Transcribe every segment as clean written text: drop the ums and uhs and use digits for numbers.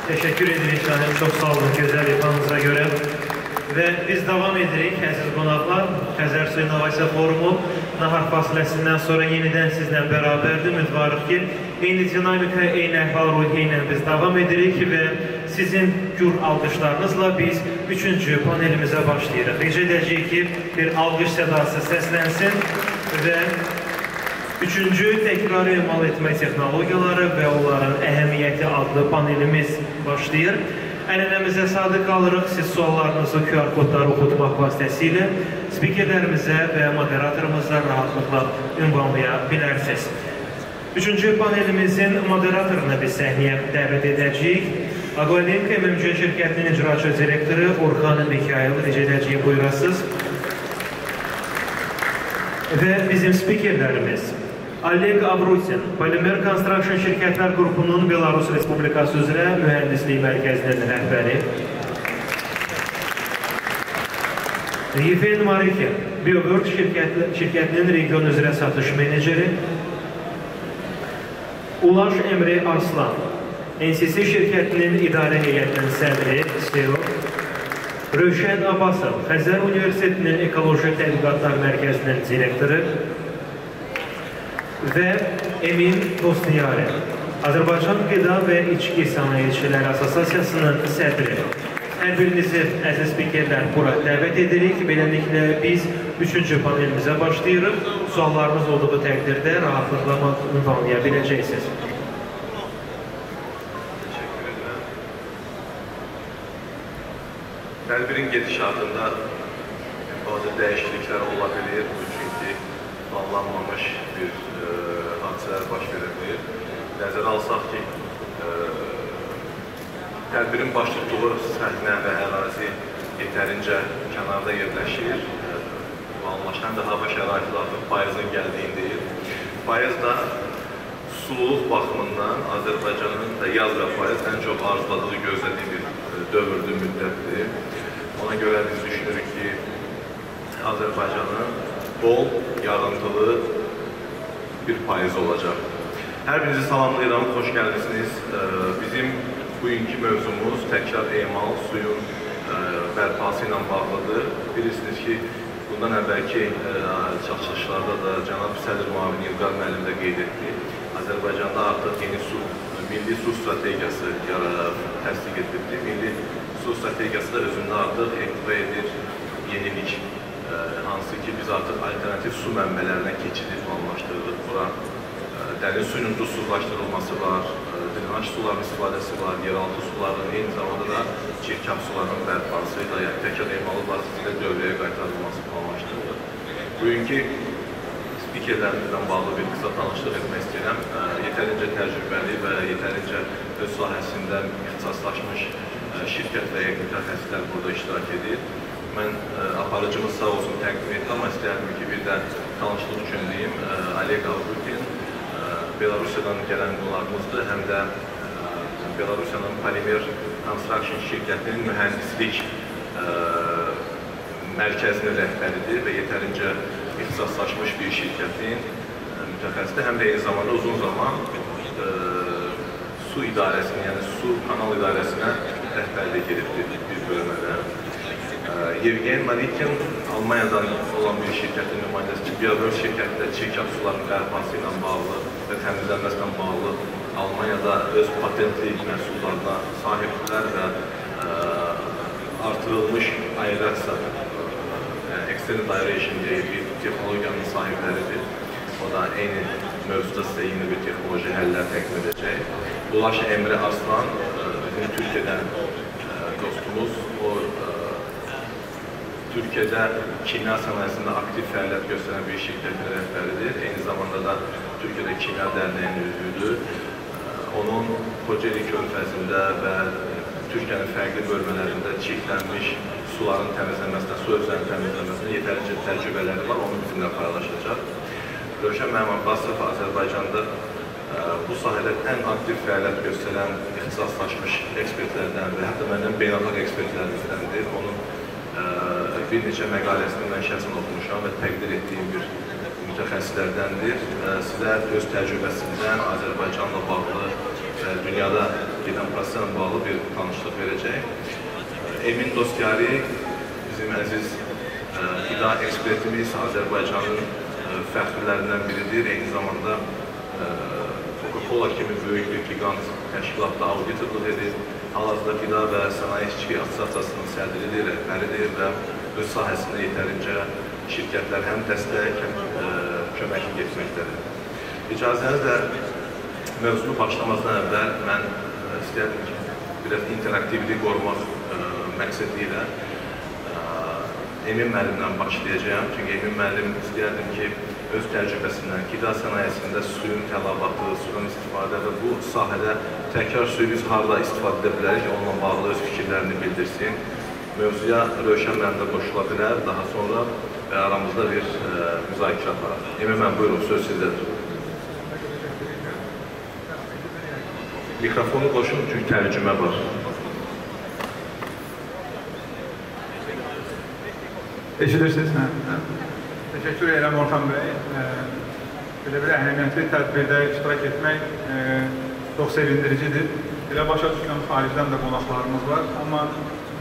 Teşekkür edirik canım, çok sağ olun gözəl ifanıza görə. Və biz davam edirik, əziz qonaqlar. Xəzər Su İnnovasiya Forumu nahar fasiləsindən sonra yenidən sizlə bərabərdir. Ümidvarıq ki, eyni dinamika, eyni əhval-ruhiyyə ilə biz davam edirik və sizin gür alqışlarınızla biz 3-cü panelimizə başlayırıq. Rica edəcəyik ki, bir alqış sədası səslənsin və 3-cü təkrar emal etmə texnologiyaları və onların əhəmiyyəti adlı panelimiz başlayır. Ənənəmizə sadiq qalırıq, siz suallarınızı QR kodları oxutmaq vasitəsilə spikerlərimizə və moderatorumuza rahatlıqla ünvanlaya bilərsiniz. 3-cü panelimizin moderatorunu biz səhnəyə dəvət edəcəyik. Aqolinka MMC şirkətinin icraçı direktoru Orxan Mikayel rica edəcəyik, buyurasınız. Və bizim spikerlərimiz Oleg Avrutin, Polimer Construction Şirkətlər Qrupunun Belarus Respublikası üzrə Mühəndislik Mərkəzinin rəhbəri. Yefen Marike, BioWorld şirkətinin region üzrə satış meneceri. Ulaş Emre Arslan, NCC şirkətinin idarə heyətinin sədri, CEO. Rövşən Abbasov, Xəzər Universitetinin Ekoloji Tədqiqatlar Mərkəzinin direktoru. Və Emin Dostiyarə, Azərbaycan Qida və İçki Sənayeçilər Assosiasiyasının sədri. Hər birinizi, əziz spikerlər, bura dəvət edirik. Beləliklə, biz 3-cü panelimizə başlayırıq. Suallarınız olduğu təqdirdə rahatlıqla ünvanlaya biləcəksiniz. Tədbirin gedişatında bazı dəyişikliklər ola bilir, çünki planlanmamış bir hadisələr baş verə bilir. Nəzərə alsaq ki, tədbirin baş tutduğu səhnə və ərazi yetərincə kənarda yerləşir. Anlaşılan da hava şəraiti artıq payızın gəldiyindir. Payız da sululuq baxımından Azərbaycanın da yaz və payız ən çox arzuladığı, gözlədiyi bir dövrdür, müddətdir. Ona görə biz düşünürük ki, Azərbaycanın bol, yağıntılı bir payız olacaq. Hər birinizi salamlayıram, xoş gəlmişsiniz. Bizim bugünkü mövzumuz təkrar emal, suyun bərpası ilə bağlıdır. Bilirsiniz ki, bundan əvvəlki çalışışlarda da cənab Sədr Müavini İlqar müəllim də qeyd etdi. Azərbaycanda artıq yeni milli su strategiyası təsdiq edildi. Milli su strategiyası da özündə artıq ehtiva edir yenilik. Hansı ki, biz artıq alternativ su mənbələrinə keçidi planlaşdırırıq. Bura dəniz suyunun duzsuzlaşdırılması var, drenaj suların istifadəsi var, yeraltı suların, eyni zamanda da çirkab suların bərpası ilə, yəni təkrar emalı vasitəsilə dövrəyə qaytarılması planlaşdırılır. Bugünkü spikerlərimizdən bağlı bir qısa tanışlıq etmək istəyirəm. Yetərincə təcrübəli və yetərincə öz sahəsində ixtisaslaşmış şirkət və mütəxəssislər burada iştirak edir. Mən aparıcımız sağ olsun təqdim etdim, amma istəyərdim ki, bir də tanışlıq üçün deyim, Oleg Avrutin Belarusiyadan gələn qonağımızdır, həm də Belarusiyanın Polimer Construction şirkətinin mühəndislik mərkəzinin rəhbəridir və yetərincə ixtisaslaşmış bir şirkətin mütəxəssisidir, həm də eyni zamanda uzun zaman su idarəsinin, yəni su kanal idarəsinə rəhbərlik edibdir bir bölmədə. Yevgen Marikin Almanyadan olan bir şirkətin nümayəndəsi, Biobör şirkətdə çirkab suların bərpası ilə bağlı və təmizlənməsi ilə bağlı Almaniyada öz patentli məhsullarına sahibdirlər və artırılmış aerasiya, extended aeration deyə bir texnologiyanın sahibləridir. O da eyni mövzuda sizə yeni bir texnoloji həllər təqdim edəcək. Ulaş Emre Arslan, bizim Türkiyədən dostumuz, o Türkiyədə kimya sənayesində aktiv fəaliyyət göstərən bir şirkətin rəhbəridir. Eyni zamanda da Türkiyədə Kimya Dərnəyinin üzvüdür. Onun Kocaeli körfəzində və Türkiyənin fərqli bölmələrində çirklənmiş suların təmizlənməsində, su özlərinin təmizlənməsində yetərincə təcrübələri var, onu bizimlə paylaşacaq. Rövşən Məmmən Basrov Azərbaycanda bu sahədə ən aktiv fəaliyyət göstərən ixtisaslaşmış ekspertlərdən və hətta məndən beynəlxalq ekspertlərimizdəndir. Onun bir neçə məqaləsini mən şəxsən oxumuşam və təqdir etdiyim bir mütəxəssislərdəndir. Sizə öz təcrübəsindən Azərbaycanla bağlı və dünyada gedən proseslə bağlı bir tanışlıq verəcək. Emin Dostyari bizim əziz qida ekspertimiz, Azərbaycanın fəxrlərindən biridir. Eyni zamanda Coca-Cola kimi böyük bir gigant təşkilatda auditorluq edir. Hal-hazırda qida və sənaye işçi assosiasiyasının sədridir, rəhbəridir və öz sahəsində yetərincə şirkətlər həm dəstək, həm köməklik etməkdədir. İcazənizlə mövzunu başlamazdan əvvəl mən istəyərdim ki, biraz interaktivliyi qorumaq məqsədi ilə Emin müəllimdən başlayacağım. Çünki Emin müəllim istəyərdim ki, öz təcrübəsindən qida sənayesində suyun tələbatı, sudan istifadə və bu sahədə təkrar suyu biz harada istifadə edə bilərik, onunla bağlı öz fikirlərini bildirsin. Mövzuya Rövşən müəllim də qoşula bilər, daha sonra aramızda bir müzakirə aparaq. Emin müəllim, buyurun, söz sizdədir. Mikrofonu qoşun, çünki tərcümə var. Eşidirsiniz, hə? Təşəkkür edirəm Orxan bəy. Belə bir əhəmiyyətli tədbirdə iştirak etmək çox sevindiricidir. Elə başa düşülən xaricdən də qonaqlarımız var, amma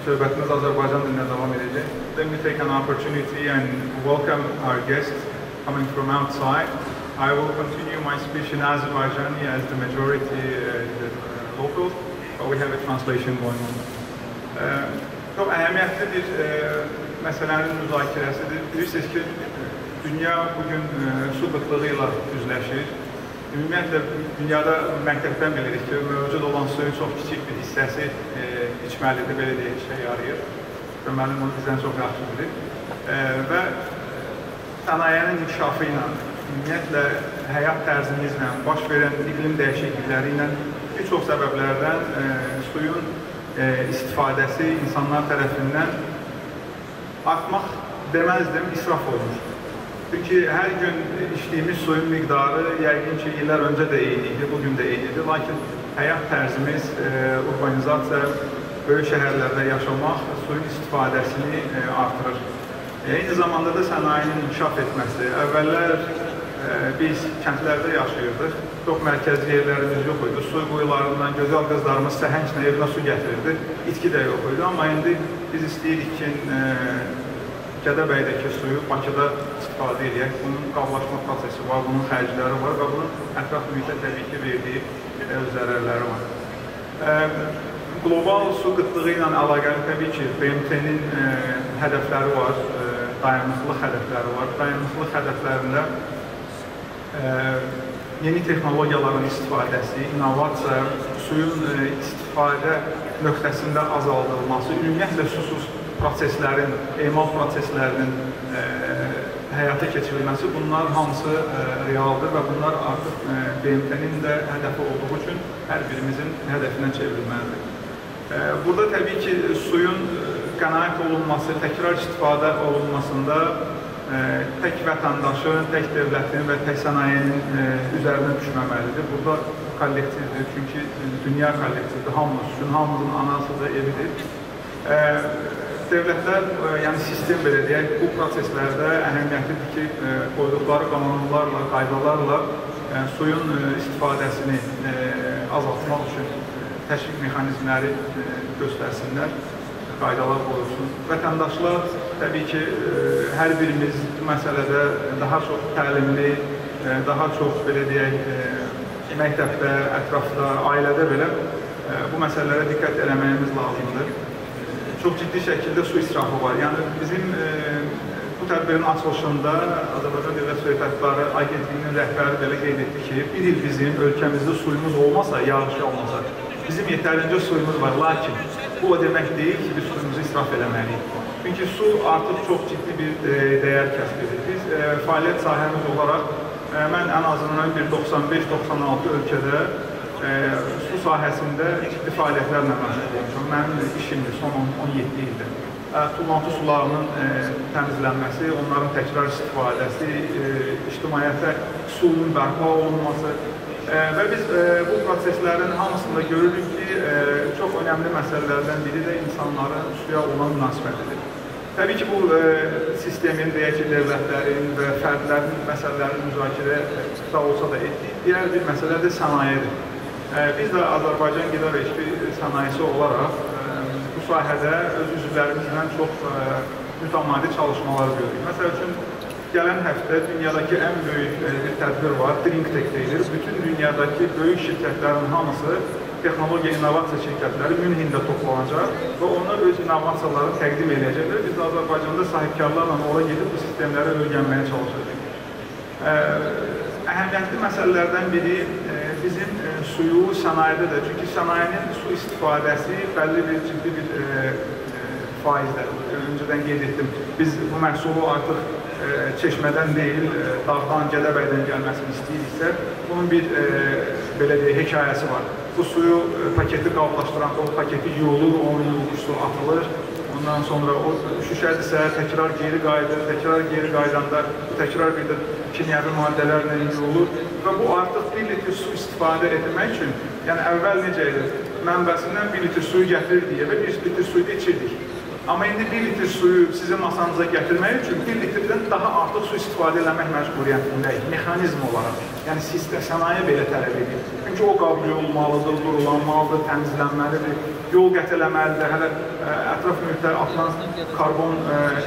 söhbətimiz Azərbaycan dilinə davam edəcək. Let me take an opportunity and welcome our guests coming from outside. I will continue my speech in Azerbaijani as the majority locals, but we have a translation going on. Çox əhəmiyyətli bir məsələnin müzakirəsidir. Bilirsiniz ki, dünya bugün su qıtlığı ilə üzləşir. Ümumiyyətlə, dünyada məntəqdən bilirik ki, mövcud olan suyun çox kiçik bir hissəsi içməlidir, belə deyək, işə yarayır. və müəllim onu bizdən çox yaxşı bilir. Və sənayenin inkişafı ilə, ümumiyyətlə həyat tərzimizlə, baş verən iqlim dəyişiklikləri ilə bir çox səbəblərdən suyun istifadəsi insanlar tərəfindən artmaq deməzdim, israf olmuşdur. Çünki hər gün içdiyimiz suyun miqdarı yəqin ki, illər öncə də eyni idi, bugün də eyni idi. Lakin həyat tərzimiz, urbanizasiya, böyük şəhərlərdə yaşamaq suyun istifadəsini artırır. Eyni zamanda da sənayenin inkişaf etməsi. Əvvəllər biz kəndlərdə yaşayırdıq, çox mərkəzi yerlərimiz yox idi. Su quyularından gözəl qızlarımız səhənglə evinə su gətirirdi, itki də yox idi. Amma indi biz istəyirik ki, Gədəbəydəki suyu Bakıda istifadə edək. Bunun qablaşma prosesi var, bunun xərcləri var və bunun ətraf mühitə təbii ki, verdiyi öz zərərləri var. Qlobal su qıtlığı ilə əlaqəli təbii ki, BMT-nin hədəfləri var, dayanıqlıq hədəfləri var. Dayanıqlıq hədəflərində yeni texnologiyaların istifadəsi, innovasiya, suyun istifadə nöqtəsində azaldılması, ümumiyyətlə susuz proseslərin, emal proseslərinin həyata keçirilməsi, bunlar hamısı realdır və bunlar artıq BMT-nin də hədəfi olduğu üçün hər birimizin hədəfinə çevrilməlidir. Burada təbii ki, suyun qənaət olunması, təkrar istifadə olunmasında tək vətəndaşın, tək dövlətin və tək sənayenin üzərinə düşməməlidir. Burada kollektivdir, çünki dünya kollektivdir, hamımız üçün, hamımızın anası da evidir. Dövlətlər, yəni sistem belə deyək, bu proseslərdə əhəmiyyətlidir ki, qoyduqları qanunlarla, qaydalarla suyun istifadəsini azaltmaq üçün təşviq mexanizmləri göstərsinlər, qaydalar qoyulsun. Vətəndaşlar təbii ki, hər birimiz bu məsələdə daha çox təlimli, daha çox belə deyək, məktəbdə, ətrafda, ailədə belə bu məsələlərə diqqət eləməyimiz lazımdır. Çox ciddi şəkildə su israfı var. Yəni bizim bu tədbirin açılışında Azərbaycan Dövlət Su Ehtiyatları Agentliyinin rəhbəri belə qeyd etdi ki, bir il bizim ölkəmizdə suyumuz olmasa, yağışı olmasa, bizim yetərincə suyumuz var. Lakin bu o demək deyil ki, biz suyumuzu israf eləməliyik. Çünki su artıq çox ciddi bir dəyər kəsb edir. Biz fəaliyyət sahəmiz olaraq, mən ən azından bir 95-96 ölkədə su sahəsində ciddi fəaliyyətlərlə məşğul olmuşam. Mənim işimdir son 17 ildir. Tullantı sularının təmizlənməsi, onların təkrar istifadəsi, ictimaiyyətə suyun bərpa olunması və biz bu proseslərin hamısında görürük ki, çox önəmli məsələlərdən biri də insanların suya olan münasibətidir. Təbii ki, bu sistemin, deyək ki, dövlətlərin və fərdlərin məsələlərini müzakirə da olsa da etdik. Digər bir məsələ də sənayedir. Biz də Azərbaycan qida və içki sənayesi olaraq bu sahədə öz üzvlərimizlə çox mütəmadi çalışmalar görürük. Məsəl üçün, gələn həftə dünyadakı ən böyük bir tədbir var, DrinkTech deyilir. Bütün dünyadakı böyük şirkətlərin hamısı, texnologiya, innovasiya şirkətləri Münhində toplanacaq və onlar öz innovasiyaları təqdim edəcəklər. Biz də Azərbaycanda sahibkarlarla ora gedib bu sistemləri öyrənməyə çalışacağıq. Əhəmiyyətli məsələlərdən biri bizim suyu sənayedə də, çünki sənayenin su istifadəsi bəlli bir ciddi bir faizlə, öncədən qeyd etdim, biz bu məhsulu artıq Çeşmədən deyil, dağdan, Gədəbəydən gəlməsini istəyiriksə, bunun bir belə deyək, hekayəsi var. Bu suyu paketi qablaşdıran, o paketi yuyulur, onun su atılır. Ondan sonra o şüşədirsə, təkrar geri qaydanda, təkrar bir də kimyəvi maddələrlə yuyulur və bu artıq 1 litr su istifadə etmək üçün, yəni əvvəl necə idi? Mənbəsindən 1 litr suyu gətirir deyə və 1 litr suyu da içirdik. Amma indi 1 litr suyu sizin masanıza gətirmək üçün 1 litrdən daha artıq su istifadə eləmək məcburiyyətindəyik, mexanizm olaraq. Yəni sistem, sənaye belə tələb edir. Çünki o qab yuyulmalıdır, durulanmalıdır, təmizlənməlidir, yol qət eləməlidir, hələ ətraf mühitə atılan karbon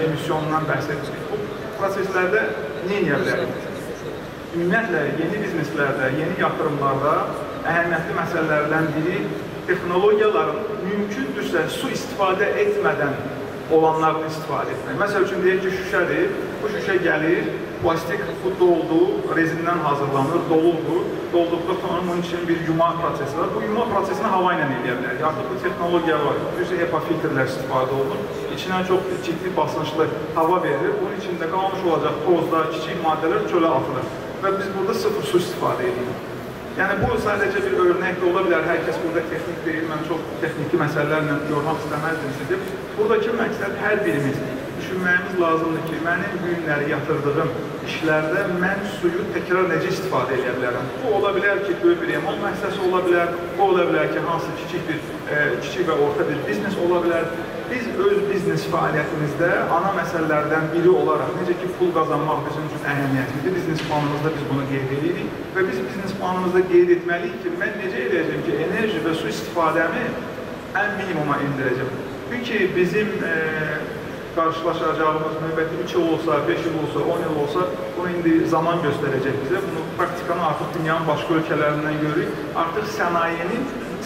emisyonundan bəhs edilir. Bu proseslərdə nə edə bilərik? Ümumiyyətlə, yeni bizneslərdə, yeni yatırımlarda əhəmiyyətli məsələlərdən biri texnologiyaların mümkündürsə su istifadə etmədən olanlarını istifadə etmək. Məsəl üçün, deyək ki, şüşədir, bu şüşə gəlir, plastik doldu, rezindən hazırlanır, doluldur, dolduqda sonra bunun için bir yuma prosesi var. Bu yuma prosesini hava ilə edə bilərik. Artıq bu texnologiya var, yüzü HEPA filtrlər istifadə olunur, içinə çox ciddi basınçlı hava verir. Bunun içində qalmış olacaq tozlar, kiçik maddələr çölə atılır və biz burada sıfır su istifadə edirik. Yəni bu sadəcə bir örnək də ola bilər. Hər kəs burada texnik deyil, mən çox texniki məsələlərlə yormaq istəməzdim sizi. Buradakı məqsəd hər birimiz düşünməyimiz lazımdır ki, mənim bu günləri yatırdığım işlərdə mən suyu təkrar necə istifadə edə bilərəm. Bu ola bilər ki, böyük bir emal müəssisəsi ola bilər, bu ola bilər ki, hansı kiçik və orta bir biznes ola bilər. Biz öz biznes fəaliyyətimizdə ana məsələlərdən biri olaraq, necə ki, pul qazanmaq bizim üçün əhəmiyyətlidir, biznes planımızda biz bunu qeyd edirik və biz biznes planımızda qeyd etməliyik ki, mən necə edəcəm ki, enerji və su istifadəmi ən minimuma indirəcəm. Çünki bizim qarşılaşacağımız növbəti 3 il olsa, 5 il olsa, 10 il olsa, bunu indi zaman göstərəcək bizə. Bunu praktikanı artıq dünyanın başqa ölkələrindən görürük. Artıq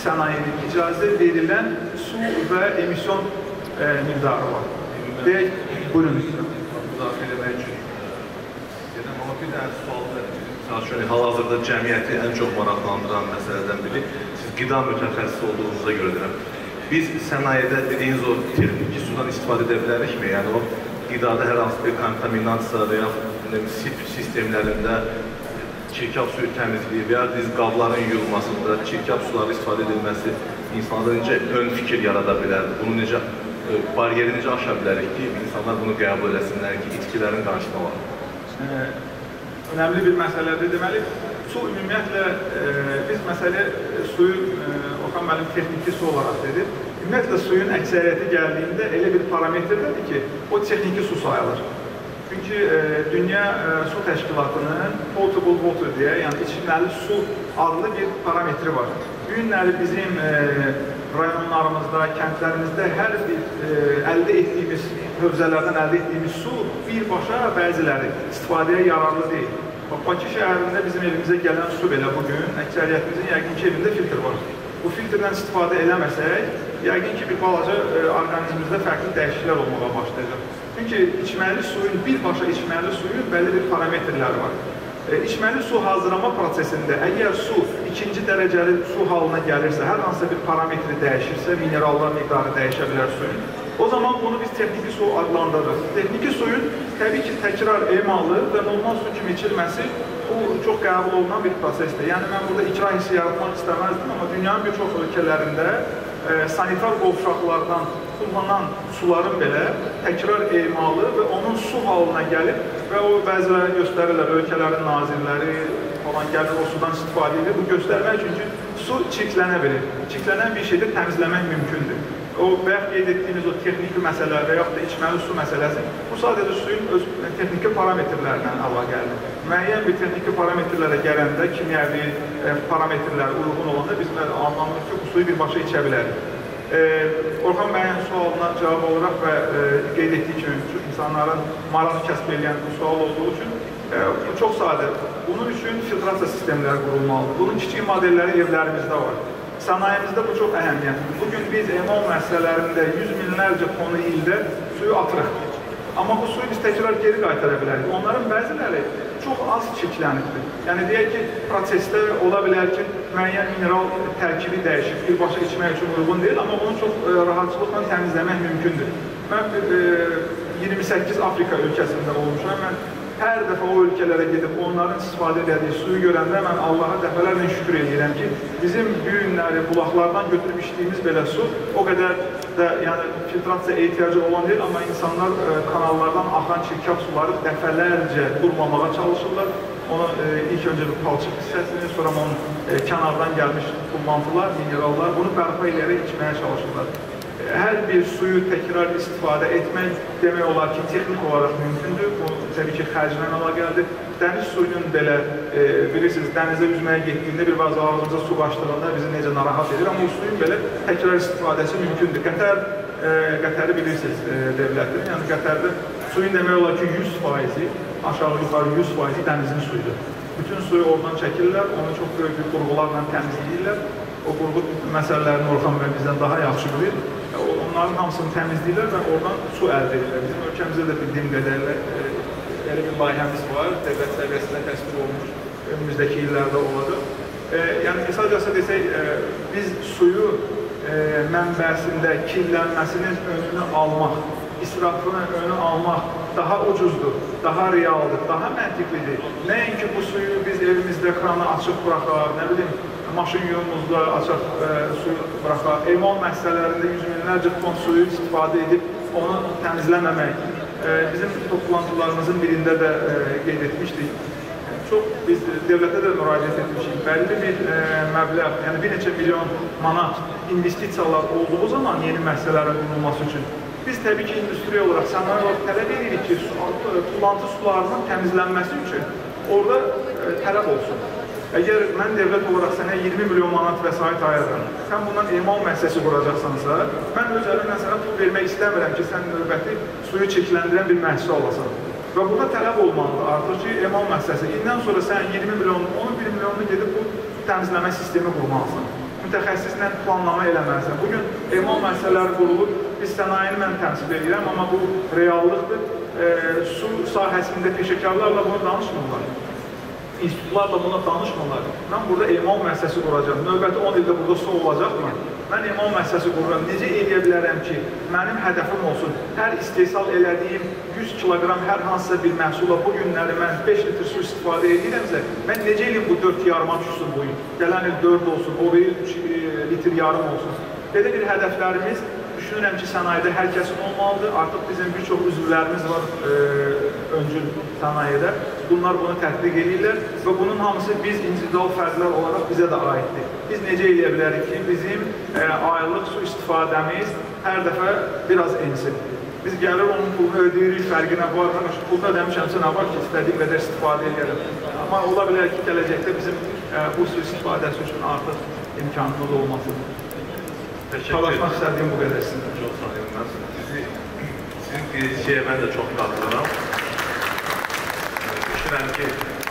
sənayenin icazə verilən su və emisyon miqdarı var. Deyək, buyurun. Müdafiə eləmək üçün. Amma bir dənə sual verir. Hal-hazırda cəmiyyəti ən çox maraqlandıran məsələdən biri, siz qida mütəxəssisi olduğunuza görə deyirəm. Biz sənayedə dediyiniz o texniki sudan istifadə edə bilərikmi? Yəni o qidada hər hansı bir kontaminasiya və ya sip sistemlərində çirkab suyu təmizliyi və ya diz qabların yuyulmasında çirkab suları istifadə edilməsi insanlarda necə ön fikir yarada bilər? Bunu necə, bariyeri necə aşa bilərik ki, insanlar bunu qəbul eləsinlər ki, itkilərin qarşısına var? Önemli bir məsələdir. Deməli, su ümumiyyətlə, biz məsələ suyu, Orxan müəllim texniki su olaraq dedi. Ümumiyyətlə, suyun əksəriyyəti gəldiyində elə bir parametrdədir ki, o texniki su sayılır. Çünki Dünya Su Təşkilatının Potable Water deyə, yəni içməli su adlı bir parametri var. Bu günləri bizim rayonlarımızda, kəndlərimizdə hər bir əldə etdiyimiz, hövzələrdən əldə etdiyimiz su birbaşa bəziləri istifadəyə yararlı deyil. Bakı şəhərində bizim evimizə gələn su belə bugün əksəriyyətimizin yəqin ki, evində filtr var. Bu filtrdən istifadə eləməsək, yəqin ki, bir balaca orqanizmimizdə fərqli dəyişikliklər olmağa başlayacaq. Çünki içməli suyun, birbaşa içməli suyun bəlli bir parametrləri var. İçməli su hazırlama prosesində əgər su ikinci dərəcəli su halına gəlirsə, hər hansısa bir parametri dəyişirsə, minerallar miqdarı dəyişə bilər suyun, o zaman bunu biz texniki su adlandırırıq. Texniki suyun təbii ki, təkrar emalı və normal su kimi içilməsi bu çox qəbul olunan bir prosesdir. Yəni, mən burada icra hissi yaratmaq istəməzdim, amma dünyanın bir çox ölkələrində sanitar qovşaqlardan kullanan suların belə təkrar emalı və onun su halına gəlib və o bəzilərini göstərirlər, ölkələrin nazirləri falan gəlir, o sudan istifadə edir. Bu göstərmək üçün ki, su çirklənə bilir. Çirklənən bir şeydə təmizləmək mümkündür. O bayaq qeyd etdiyimiz o texniki məsələlər və yaxud da içməli su məsələsi, bu sadəcə suyun öz texniki parametrlərlə əlaqəlidir. Müəyyən bir texniki parametrlərə gələndə, kimyəvi parametrlər uyğun olanda biz anlamırıq ki, bu suyu birbaşa içə bilərik. Orxan bəyin sualına cavab olaraq və qeyd etdiyi kimi insanların maraq kəsb edən bu sual olduğu üçün çox sadə. Bunun üçün filtrasiya sistemləri qurulmalıdır. Bunun kiçik modelləri evlərimizdə var. Sənayemizdə bu çox əhəmiyyətlidir. Bugün biz emal müəssisələrində 100 minlərcə tonu ildə suyu atırıq. Amma bu suyu biz təkrar geri qaytara bilərik. Onların bəziləri çox az çirklənibdir. Yəni, deyək ki, prosesdə ola bilər ki, müəyyən mineral tərkibi dəyişib, birbaşa içmək üçün uyğun deyil, amma bunu çox rahatçılıqla təmizləmək mümkündür. Mən 28 Afrika ölkəsində olmuşam. Mən hər dəfə o ölkələrə gedib onların istifadə edildiyi suyu görəndə mən Allaha dəfələrlə şükür edirəm ki, bizim bu günləri bulaqlardan götürüb içdiyimiz belə su o qədər də filtrasiya ehtiyacı olan deyil, amma insanlar kanallardan axan çirkab suları dəfələrcə durmamağa çalışırlar. Onu ilk öncə bir palçıq hissəsini, sonra onun kənardan gəlmiş bullantılar, minerallar, bunu bərpa edərək içməyə çalışırlar. Hər bir suyu təkrar istifadə etmək demək olar ki, texnik olaraq mümkündür. Bu, təbii ki, xərclə əlaqəlidir. Dəniz suyunun belə, bilirsiniz, dənizə üzməyə getdiyində bir bazı ağzımıza su qaçdığında bizi necə narahat edir, amma o suyun belə təkrar istifadəsi mümkündür. Qətəri bilirsiniz devlətdir. Yəni, Qətərdə suyun demək olar ki, 100%, aşağı-yuxarı 100% dənizin suyudur. Bütün suyu oradan çəkirlər, onu çox böyük bir qurğularla təmizləyirlər. O qurğu məsələlərini Orxan bəy bizdən daha yaxşı bilir. Onların hamısını təmizləyirlər və oradan su əldə edirlər. Bizim ölkəmizdə də bildiyim qədərlə elə bir layihəmiz var, dövlət səviyyəsində təsdiq olmuş, önümüzdəki illərdə olacaq. Yəni, qısacası desək, biz suyu mənbəsində kirlənməsinin önünü almaq israfını önü almaq daha ucuzdur, daha realdır, daha məntiqlidir. Nəinki bu suyu biz evimizdə kranı açıq buraxaq, nə bilim, maşın yolumuzda açıq suyu buraxaq, emal müəssisələrində yüz minlərcə ton suyu istifadə edib onu təmizləməmək. Bizim toplantılarımızın birində də qeyd etmişdik. Çox biz dövlətə də müraciət etmişik. Bəlli bir məbləğ, yəni bir neçə milyon manat investisiyalar olduğu zaman yeni müəssisələrin qurulması üçün biz təbii ki, industriya olaraq, sənaye olaraq tələb edirik ki, tullantı sularının təmizlənməsi üçün orada tələb olsun. Əgər mən dövlət olaraq sənə 20 milyon manat vəsait ayırıram, sən bundan emal müəssisəsi quracaqsansa, mən öz əlimdən sənə pul vermək istəmirəm ki, sən növbəti suyu çirkləndirən bir müəssisə olasan. Və burada tələb olmalıdır artıq ki, emal müəssisəsi. İndən sonra sən 20 milyon, 11 milyonunu gedib bu təmizləmə sistemi qurmalısın. Mütəxəssislə planlama eləməlisən. Bugün emal müəssisələri qurulur, biz sənayeni mən təmsil edirəm, amma bu reallıqdır. Su sahəsində peşəkarlarla bunu danışmırlar. İnstitutlarla buna danışmırlar. Mən burada emal müəssisəsi quracağım. Növbəti 10 ildə burada su olacaqmı? Mən emal müəssisəsi qururam. Necə eləyə bilərəm ki, mənim hədəfim olsun. Hər istehsal elədiyim 100 kiloqram hər hansısa bir məhsula bu günləri mən 5 litr su istifadə edirəmsə, mən necə eləyim bu 4 yarıma düşsün bu il? Gələn il 4 olsun, o bir 3 litr yarım olsun. Belə bir hədəflərimiz düşünürəm ki, sənayedə hər kəsin olmalıdır. Artıq bizim bir çox üzvlərimiz var öncül sənayedə. Bunlar bunu tətbiq edirlər və bunun hamısı biz individual fərdlər olaraq bizə də aiddir. Biz necə eləyə bilərik ki, bizim aylıq su istifadəmiz hər dəfə biraz ensin. Biz gəlir onun pulunu ödəyirik, fərqinə var. Mən pulunu ödəmişəmsə nə var ki, istədiyim qədər istifadə edirəm. Amma ola bilər ki, gələcəkdə bizim bu su istifadəsi üçün artıq imkanımız olmasıdır. Çalışmaq istədiyim bu qədər sizin. Çox sağ olun. Sizin deyəcəyə mən də çox qatılıram. Düşünürəm ki,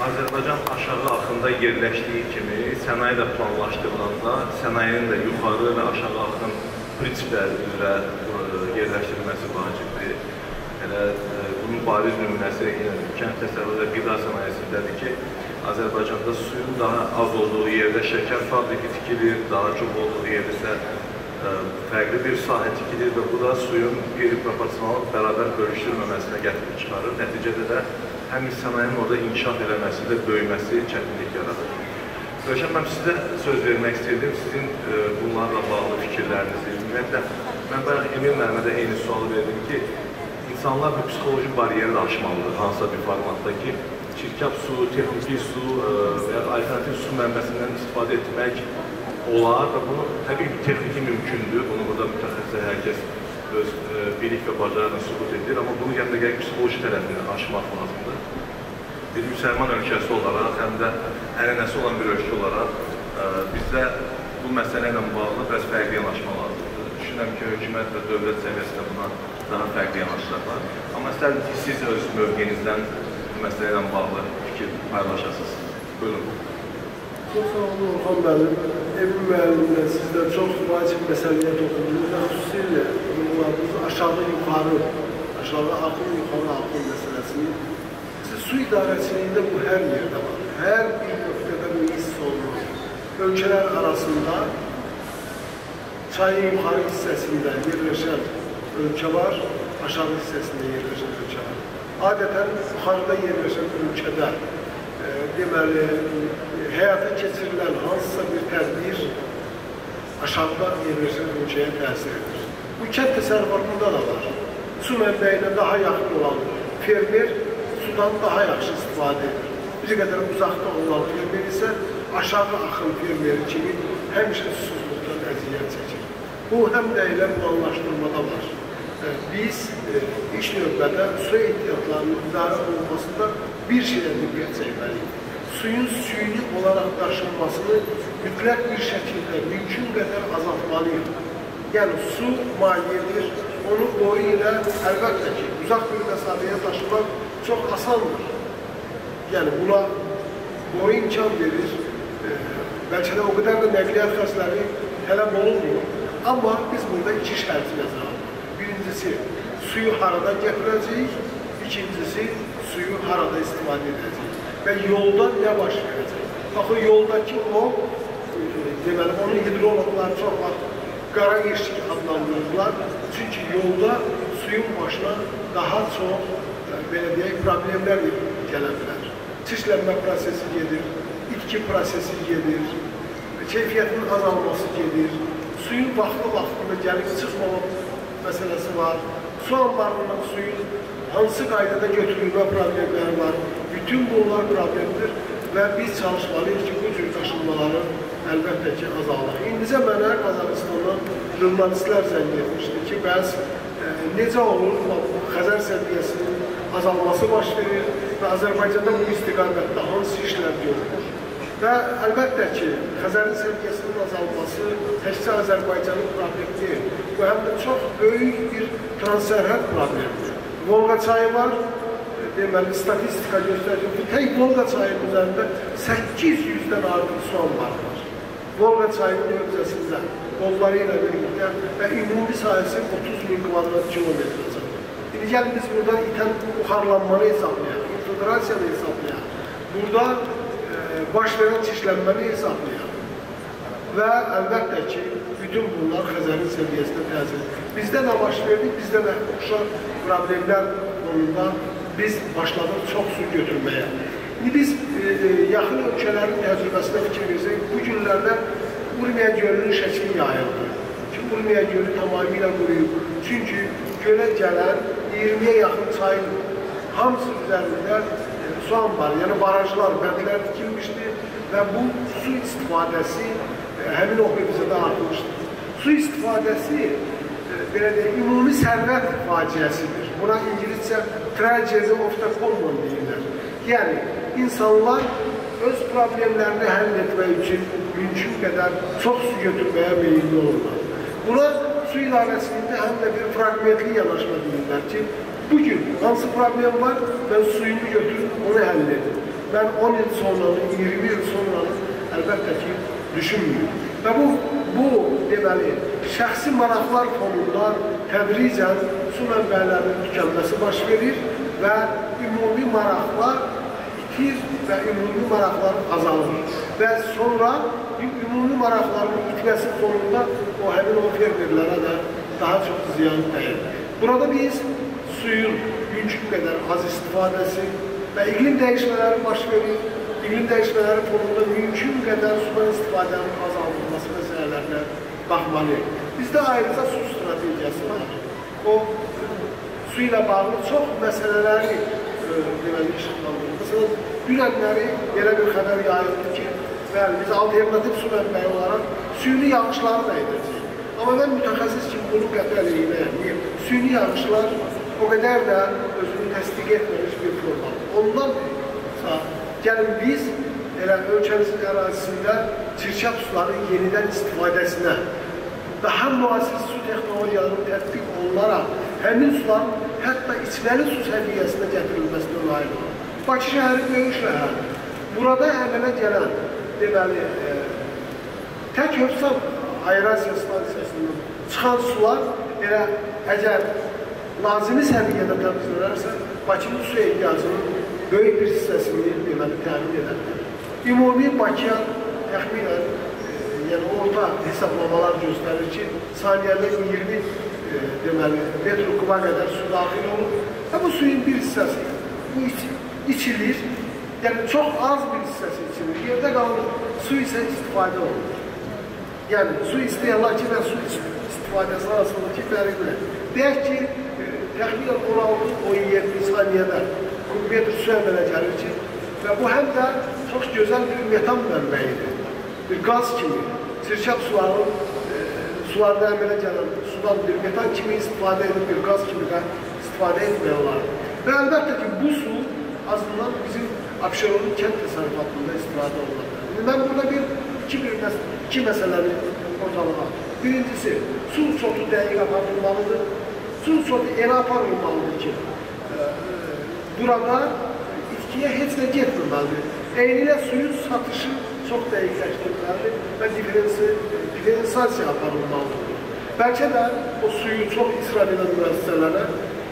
Azərbaycan aşağı axında yerləşdiyi kimi sənaye də planlaşdırılanda sənayenin də yuxarı və aşağı axın prinsipləri üzrə yerləşdirilməsi vacibdir. Bunun bariz nümunəsi kənd təsərrüfatı və qida sənayesindədir ki, Azərbaycanda suyun daha az olduğu yerdə şəkər fabriki tikilir, daha çox olduğu yerdə isə fərqli bir sahə tikilir və bu da suyun qeyri-proporsional bərabər bölüşdürülməməsinə gətirib çıxarır. Nəticədə də həmin sənayenin orada inkişaf eləməsi və böyüməsi çətinlik yaradır. Rövşən, mən sizə söz vermək istəyirdim, sizin bunlarla bağlı fikirlərinizi. Ümumiyyətlə, mən bayaq Emil müəllimə də eyni sualı verdim ki, insanlar bu psixoloji bariyeri də aşmalıdır, hansısa bir formatda ki, çirkab su, texniki su və ya alternativ su mənbəsindən istifadə etmək olar və bunu təbii ki, texniki mümkündür. Bunu burada mütəxəssis hər kəs öz bilik və bacarığını sübut edir, amma bunu həm də gələk psixoloji tərəfini aşmaq lazımdır. Bir müsəlman ölkəsi olaraq, həm də ənənəsi olan bir ölkə olaraq bizdə bu məsələ ilə bağlı biraz fərqli yanaşma lazımdır. Düşünürəm ki, hökumət və dövlət səviyyəsində buna daha fərqli yanaşacaqlar. Amma istərdim ki, siz öz mövqeyinizdən bu məsələ ilə bağlı fikir paylaşasınız. Buyurun. Çox sağ olun, Orxan müəllim. Emin müəllimlə sizdə çox vacib məsələyə toxundunuz və xüsusilə vurguladınız aşağı-yuxarı axın məsələsini. Su idarəçiliyində bu hər yerdə var. Hər bir nöqtədə bu hiss olunur. Ölkələr arasında çayın yuxarı hissəsində yerləşən ölkə var, aşağı hissəsində yerləşən ölkə var. Adətən yuxarıda yerləşən ölkədə deməli, həyata keçirilən hansısa bir tədbir aşağıda yerləşən ölkəyə təsir edir. Bu kənd təsərrüfatında da var. Su mənbəyinə daha yaxın olan fermer sudan daha yaxşı istifadə edir. Bir qədər uzaqda olan fermer isə aşağı axın fermeri kimi həmişə susuzluqdan əziyyət çəkir. Bu həm də elə planlaşdırmada var. Biz ilk növbədə su ehtiyatlarının idarə olunmasında bir şeyə diqqət çəkməliyik. Suyun süni olaraq daşınmasını mütləq bir şəkildə mümkün qədər azaltmalıyıq. Yəni, su maliyyedir, onu boyu ilə əlbəttə ki, uzaq bir məsafəyə daşımaq çox asandır. Yəni, buna boyu imkan verir, bəlkə də o qədər də nəqliyyat xərcləri tələb olunmuyor. Amma biz burada iki şərti nəzərə almalıyıq. Birincisi, suyu harada gətirəcəyik, ikincisi, suyu harada istifadə edəcəyik. Və yolda nə baş verəcək? Baxın, yoldakı o, deməli, onun hidrologlar çox vaxt qara yeşik adlandırırlar. Çünki yolda su suyun başına daha çox belə deyək, problemlər gələ bilər. Çirklənmə prosesi gedir, itki prosesi gedir, keyfiyyətin azalması gedir, suyun vaxtlı-vaxtında gəlib çıxmama məsələsi var, su anbarından suyun hansı qaydada götürülmə problemləri var. Bütün bunlar problemdir və biz çalışmalıyıq ki, bu cür daşınmaları əlbəttə ki, azalır. İndicə mənə Qazaxıstandan jurnalistlər zəng etmişdi ki, bəs necə olur, Xəzər səviyyəsinin azalması baş verir və Azərbaycanda bu istiqamətdə hansı işlər görülür. Və əlbəttə ki, Xəzərin səviyyəsinin azalması təkcə Azərbaycanın problemi deyil. Bu həm də çox böyük bir transsərhəd problemidir. Volqa çayı var, deməli, statistika göstərir ki, tək Volqa çayının üzərində 800-dən artıq su anbarı var. Volqa çayının hövzəsində, qolları ilə birlikdə və ümumi sayəsi 30.000 kvadrat kilometr olacaq. İndi gəlin biz buradan itən buxarlanmanı hesablayaq, infiltrasiyanı hesablayaq. Burada baş verən çirklənməni hesablayaq. Və əlbəttə ki, bütün bunlar Xəzərin səviyyəsində təsir. Bizdə nə baş verdik, bizdə nə oxşar problemlər fonunda biz başladıq çox su götürməyə. İndi biz yaxın ölkələrin təcrübəsinə fikir versək, bu günlərdə Urmiya gölünün şəkli yayıldı. Ki, Urmiya gölü tamamilə quruyub. Çünki gölə gələn 20-yə yaxın çayın hamısı üzərində su anbarı, yəni barajlar, bəndlər tikilmişdi və bu su istifadəsi həmin o hövzədə artmışdır. Su istifadəsi belə deyək, ümumi sərvət faciəsidir. Buna İngilizcə tragedy of the common deyirlər. Yəni, insanlar öz problemlərini həll etmək üçün mümkün qədər çox su götürməyə meyilli olurlar. Buna su idarəçiliyində həm də bir fragmentli yanaşma deyirlər ki, bugün hansı problem var, mən suyumu götürüb, onu həll edim. Mən 10 il sonranı, 20 il sonranı əlbəttə ki, düşünmüyorum. Və bu deməli, şəxsi maraqlar fonunda tədricən su mənbələrinin tükənməsi baş verir və ümumi maraqlar itir və ümumi maraqlar azalır. Və sonra ümumi maraqların itməsi fonunda o həmin o fermerlərə də daha çox ziyan dəyir. Burada biz suyun mümkün qədər az istifadəsi və iqlim dəyişmələri baş verir. İqlim dəyişmələri fonunda mümkün qədər sudan istifadənin azaldılması məsələlərinə baxmalıyıq. Bizdə ayrıca su strategiyası var. O, su ilə bağlı çox məsələləri deməli işıqlandırır. Məsələn, dünənləri belə bir xəbər yayıldı ki, bəli, biz alternativ su mənbəyi olaraq süni yağışları da edəcəyik. Amma mən mütəxəssis kimi bunu qəbul edəyəm. Süni yağışlar o qədər də özünü təsdiq etməmiş bir formal. Ondan gəlin biz elə ölkəmizin ərazisində çirkab suların yenidən istifadəsinə daha müasir su texnologiyalarının tətbiq olunaraq həmin suların hətta içməli su səviyyəsinə gətirilməsinə nail olur. Bakı şəhəri böyük şəhərdir. Burada əmələ gələn, deməli, tək hövsan aerasiya stansiyasından çıxan sular elə əgər lazımi səviyyədə təmizlənərsə, Bakının su ehtiyacının böyük bir hissəsini deməli təmin edər. Ümumi Bakıya təxminən, yəni orta hesablamalar göstərir ki, saniyədə 20 deməli, metr kuba qədər su daxil olur. Və bu suyun bir hissəsi bu içilir, yəni çox az bir hissəsi içilir. Yerdə qalır, su isə istifadə olunur. Yəni, su istehlakı və su istifadəsi arasındakı fərqlər. Deyək ki, təxminən 16-17 saniyədə kubmetr su əmələ gəlir ki, və bu həm də çox gözəl bir metan mənbəyidir. Bir qaz kimi, çirkab sularına əmələ gələn sudan bir metan kimi istifadə edib, bir qaz kimi də istifadə etmək olar. Və əlbəttə ki, bu su azından bizim Abşeronun kənd təsərrüfatında istifadə olunur. Mən burada iki məsələni ortalığa. Birincisi, su sotu dəqiq aparılmalıdır. Su sotu elə aparılmalıdır ki, burada itkiyə heç nə getmirməlidir. Eynilə suyun satışı çox dəqiqləşdirilməlidir və diferensasiya aparılmalıdır. Bəlkə də o suyu çox israf edən müəssisələrə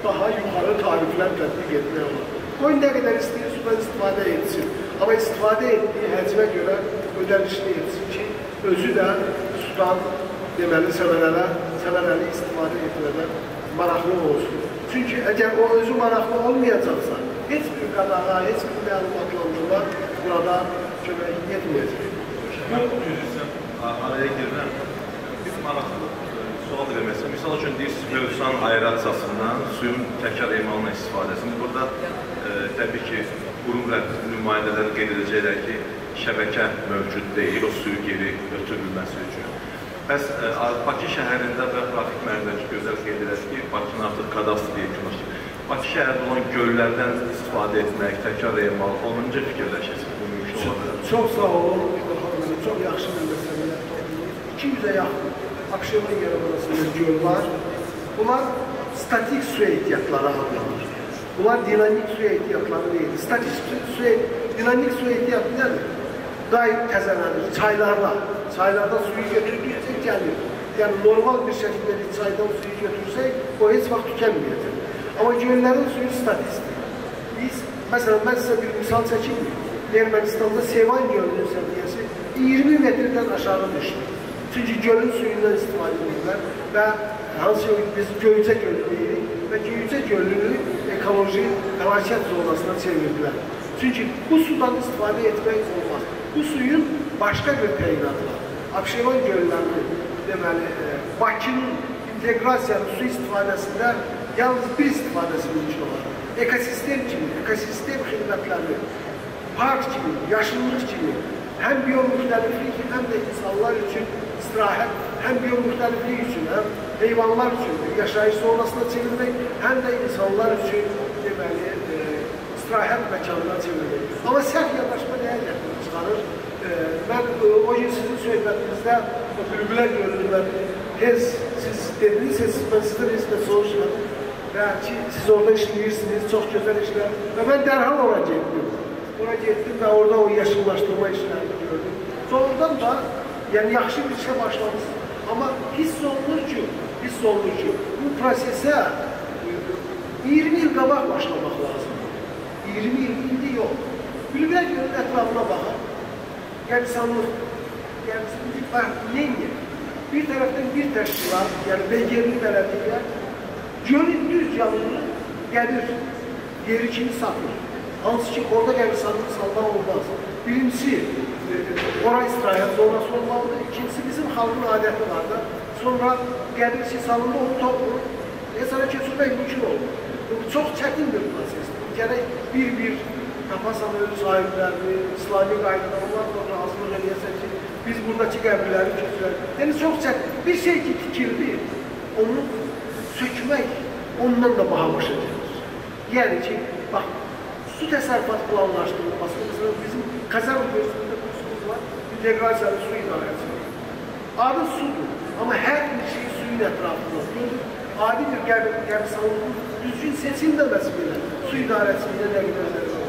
daha yuxarı tariflər tətbiq etmək olur. O nə qədər istəyir sudan istifadə etsin. Amma istifadə etdiyi həcmə görə ödənişli etsin ki, özü də sudan deməli səmərəli istifadə etmədə maraqlı olsun. Çünki əgər o özü maraqlı olmayacaqsa, heç bir qadağa, heç bir məlumatlandırma burada kömək etməyəcək. Araya girirəm. Biz maraqlı sual verməsin. Misal üçün, deyirsiniz, Gürcistan aerasiyasından suyun təkrar emalına istifadəsini. Burada təbii ki, qurum nümayəndələri qeyd edəcəklər ki, şəbəkə mövcud deyil, o suyu geri götürülməsi üçün. Bəs Bakı şəhərində və trafik müəyyənləşdirmə gözəl qeyd edək ki, Bakının artıq kadastr deyə günləşdir. Bakı şəhərində olan göllərdən istifadə etmək, təkrar emal, onunca fikirləşəsiniz, bu mümkün olabilir. Çox sağ olun, çox yaxşı bir məsələlər toplayır. 200-ə yaxın Abşeron yarımadasında göl var. Bunlar statik su ehtiyatları adlanır. Bunlar dinamik su ehtiyatları deyil. Statik dinamik su ehtiyatı nədir? Daim təzələnir, çaylarla. Çaylardan suyu götürdükcə gəlir. Yəni, normal bir şəkildə bir çaydan suyu götürsək, o heç vaxt tükənməyəcək. Amma göllərin suyu statikdir. Biz, məsələn, mən sizə bir misal çəkeyim. Ermənistanda Sevan gölünün səviyyəsi 20 metrdən aşağı düşdü. Çünki gölün suyundan istifadə edirlər və hansı biz Göycə gölü deyirik və Göycə gölünü ekoloji fəlakət zonasına çevirdilər. Çünki bu sudan istifadə etmək olmaz. Bu suyun başqa bir təyinatı var. Abşeron göllərinin, deməli, Bakının inteqrasiyanın su istifadəsində yalnız bir istifadəsi mümkün olar. Ekosistem kimi, ekosistem xidmətləri, park kimi, yaşıllıq kimi, həm biyomüxtəliflik, həm də insanlar üçün istirahət, həm biyomüxtəliflik üçün, həm heyvanlar üçün yaşayış zonasına çevirmək, həm də insanlar üçün deməli, istirahət məkanına çevirmək. Amma səhv yanaşma nəyə gətirir, çıxarır? Mən o gün sizin söhbətinizdə Bülbülər Gölü'nü mən siz dediniz, mən sizdən hizmət soruşmadım və ki, siz orada işləyirsiniz, çox gözəl işlər və mən dərhal ora getdim. Ora getdim və orada o yaşıllaşdırma işlərini gördüm. Sonradan da, yəni yaxşı bir işə başlamışsınız. Amma hiss olunur ki, bu prosesə 20 il qabaq başlamaq lazımdır. 20 il indi yox. Bülbülər Gölü'nün ətrafına baxın. Qəbristanlıq, neyini? Bir tərəfdən bir təşkilat, yəni BG'li bələdiyyə, gölün düz yanını gəlir, yeri kimi satır. Hansı ki, orada qəbristanlıq salmaq olmaz. Birincisi, ora istirahət zonası olmalıdır. İkincisi, bizim xalqın adəti var da. Sonra qəbirçi salında onu toplayır, hesaba keçirmək mümkün olur. Bu çox çətin bir prosesdir. Gərək bir Qapasan ölü sahiblərini, İslami qaydadan onlarla hazırlıq edəsən ki, biz buradakı qəbirləri kötürək. Yəni, çox çətin. Bir şey ki, tikildi, onu sökmək, ondan da baha başa gəlir. Yəni ki, bax, su təsərrüfat planlaşdırılması, mesela bizim Kazan Üniversitesi'nde kursumuz var, integrasiyalı su idarəsi. Adı sudur, amma hər bir şey suyun ətrafında görür. Adi bir qəbristanlığın düzgün seçilməməsi belə su idarəsində nə qədər var.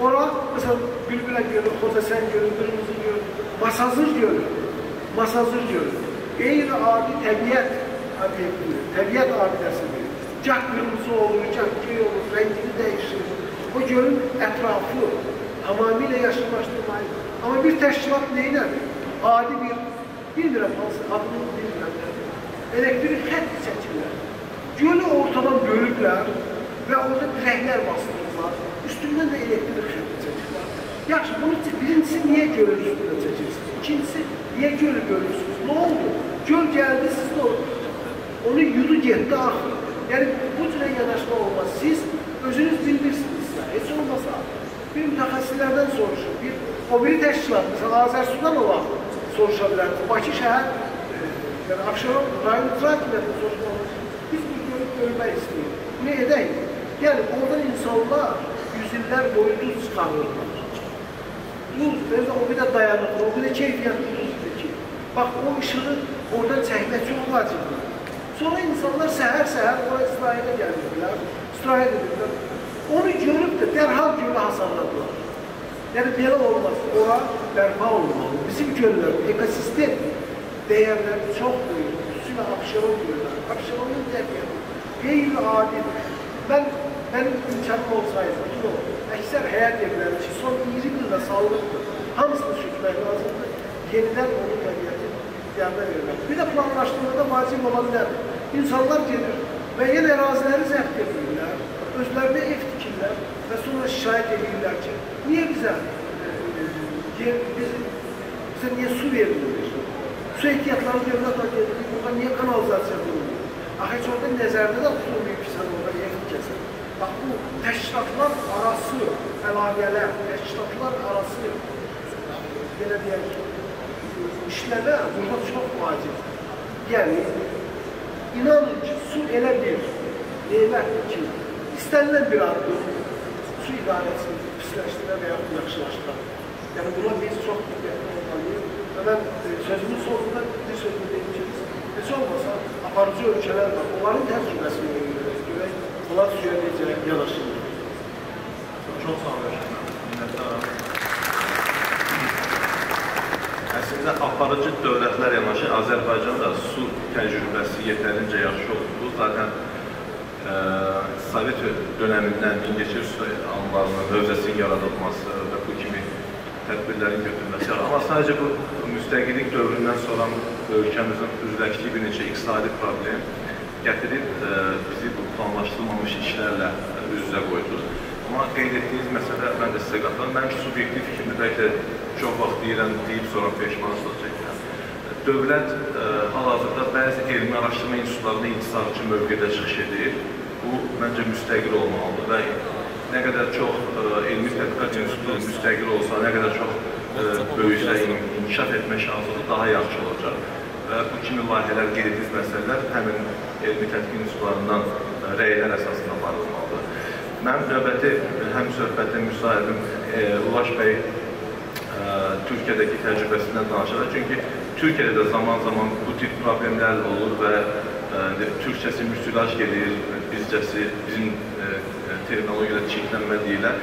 Ora, mesela Bülbülər Gölü, Xocasən Gölü, Qırmızı Gölü, Masazır Gölü, qeyri-adi təbiət obyektidir, təbiət abidəsidir. Gah qırmızı olur, gah göy olur, rəngini dəyişir. O gölün ətrafı tamamilə yaşıllaşdırmayı. Amma bir təşkilat neynədir? Adi bilmirəm, hansı adını bilmirəm, elektrik xətti çəkirlər. Gölü ortadan bölüblər və orada dirəklər bastırırlar. Üstündən də elektrik xətti çəkirlər. Yaxşı, bunun birincisi niyə gölün üstündə çəkirsiniz? İkincisi, niyə gölü bölürsünüz? Nə oldu? Göl gəldi, siz də onu yudu getdi, axır. Yəni, bu cürə yanaşma olmaz. Siz özünüz bilmirsinizsə, heç olmasa bir mütəxəssislərdən soruşun. O biri təşkilat, mesela Azərsudan olan soruşa bilərsiniz. Bakı şəhər, yəni Abşeron rayon icra hakimiyyətini soruşmalı. Biz bu gölü bölmək istəyirik. Bunu edək. Yəni, oradan insanlar yüzillər boyu duz çıxarırlar. Duz, o bir də dayanıqlı, o bir də keyfiyyətli duzdur ki. Bax, o ışığı oradan çəkmək çox vacibdir. Sonra insanlar səhər-səhər oraya istirahətə gəlirlər, istirahət edirlər. Onu görüb də dərhal gölü hasarladılar. Yəni, belə olmaz. Ora bərpa olmalı. Bizim göllər, ekosistem dəyərləri çox böyük. Xüsusilə Abşeron göllər. Abşeronun təbiəti qeyri-adidir. Mənim imkanım olsaydı, əksər həyat evləri ki, son 20 ildə salınıbdır. Hamısını sökmək lazımdır. Yenidən onun təbiəti yanına verirlər. Bir də planlaşdırmada vacib olan nədir? İnsanlar gedir, müəyyən əraziləri zəbt edirlər, özlərinə ev tikirlər və sonra şikayət edirlər ki, niyə bizə niyə su verilmir? Su ehtiyatları dövlət agentliyi burada niyə kanalizasiya qurulmur? Axı heç orada nəzərdə də tutulmuyor ki, sən orada ev tikəsən. Bax, bu təşkilatlar arası əlaqələr, təşkilatlar arası belə deyək, işləmə burada çox vacibdir. Yəni, inanın ki, su elə bir neymətdir ki, istənilən bir addım su idarəsini pisləşdirə və yaxud yaxşılaşdıra. Yəni, buna biz çox diqqətli olmalıyıq və mən sözümün sonunda bir sözünü deyim ki, heç olmasa aparıcı ölkələr var, onların təcrübəsini görək, onlar suya necə yanaşırlar. Çox sağ olun, minnətdaram. Əslində, aparıcı dövlətlər yanaşı Azərbaycanda su təcrübəsi yetərincə yaxşı oldu. Zaten Sovet dönəmindən Mingəçevir su anbarının hövzəsinin yaradılması və bu kimi tədbirlərin götürülməsi. Amma sadəcə bu müstəqillik dövründən sonra ölkəmizin üzləşdiyi bir neçə iqtisadi problem gətirib bizi bu planlaşdırılmamış işlərlə üz-üzə qoydu. Amma qeyd etdiyiniz məsələ, mən də sizə qatılıram. Mənim subyektiv fikrimdə bəlkə də çox vaxt deyib sonra peşmançılıq çəkirəm. Dövlət hal-hazırda bəzi elmi araşdırma institutlarında intisarçı mövqedə çıxış edir. Bu, məncə müstəqil olmalıdır və nə qədər çox elmi tədqiqat institutu müstəqil olsa, nə qədər çox böyüksə inkişaf etmə şansı daha yaxşı olacaq. Və bu kimi layihələr, qeyd etdiyiniz məsələlər həmin elmi tədqiq institutlarından rəylər əsasında aparılmalıdır. Mənim növbəti həm söhbətdə müsahibim Ulaş bəy Türkiyədəki təcrübəsindən danışacaq. Çünki Türkiyədə də zaman-zaman bu tip problemlər olur və türkçəsi müsilaj gedir, bizcəsi, bizim terminologiyada çirklənmə deyilər.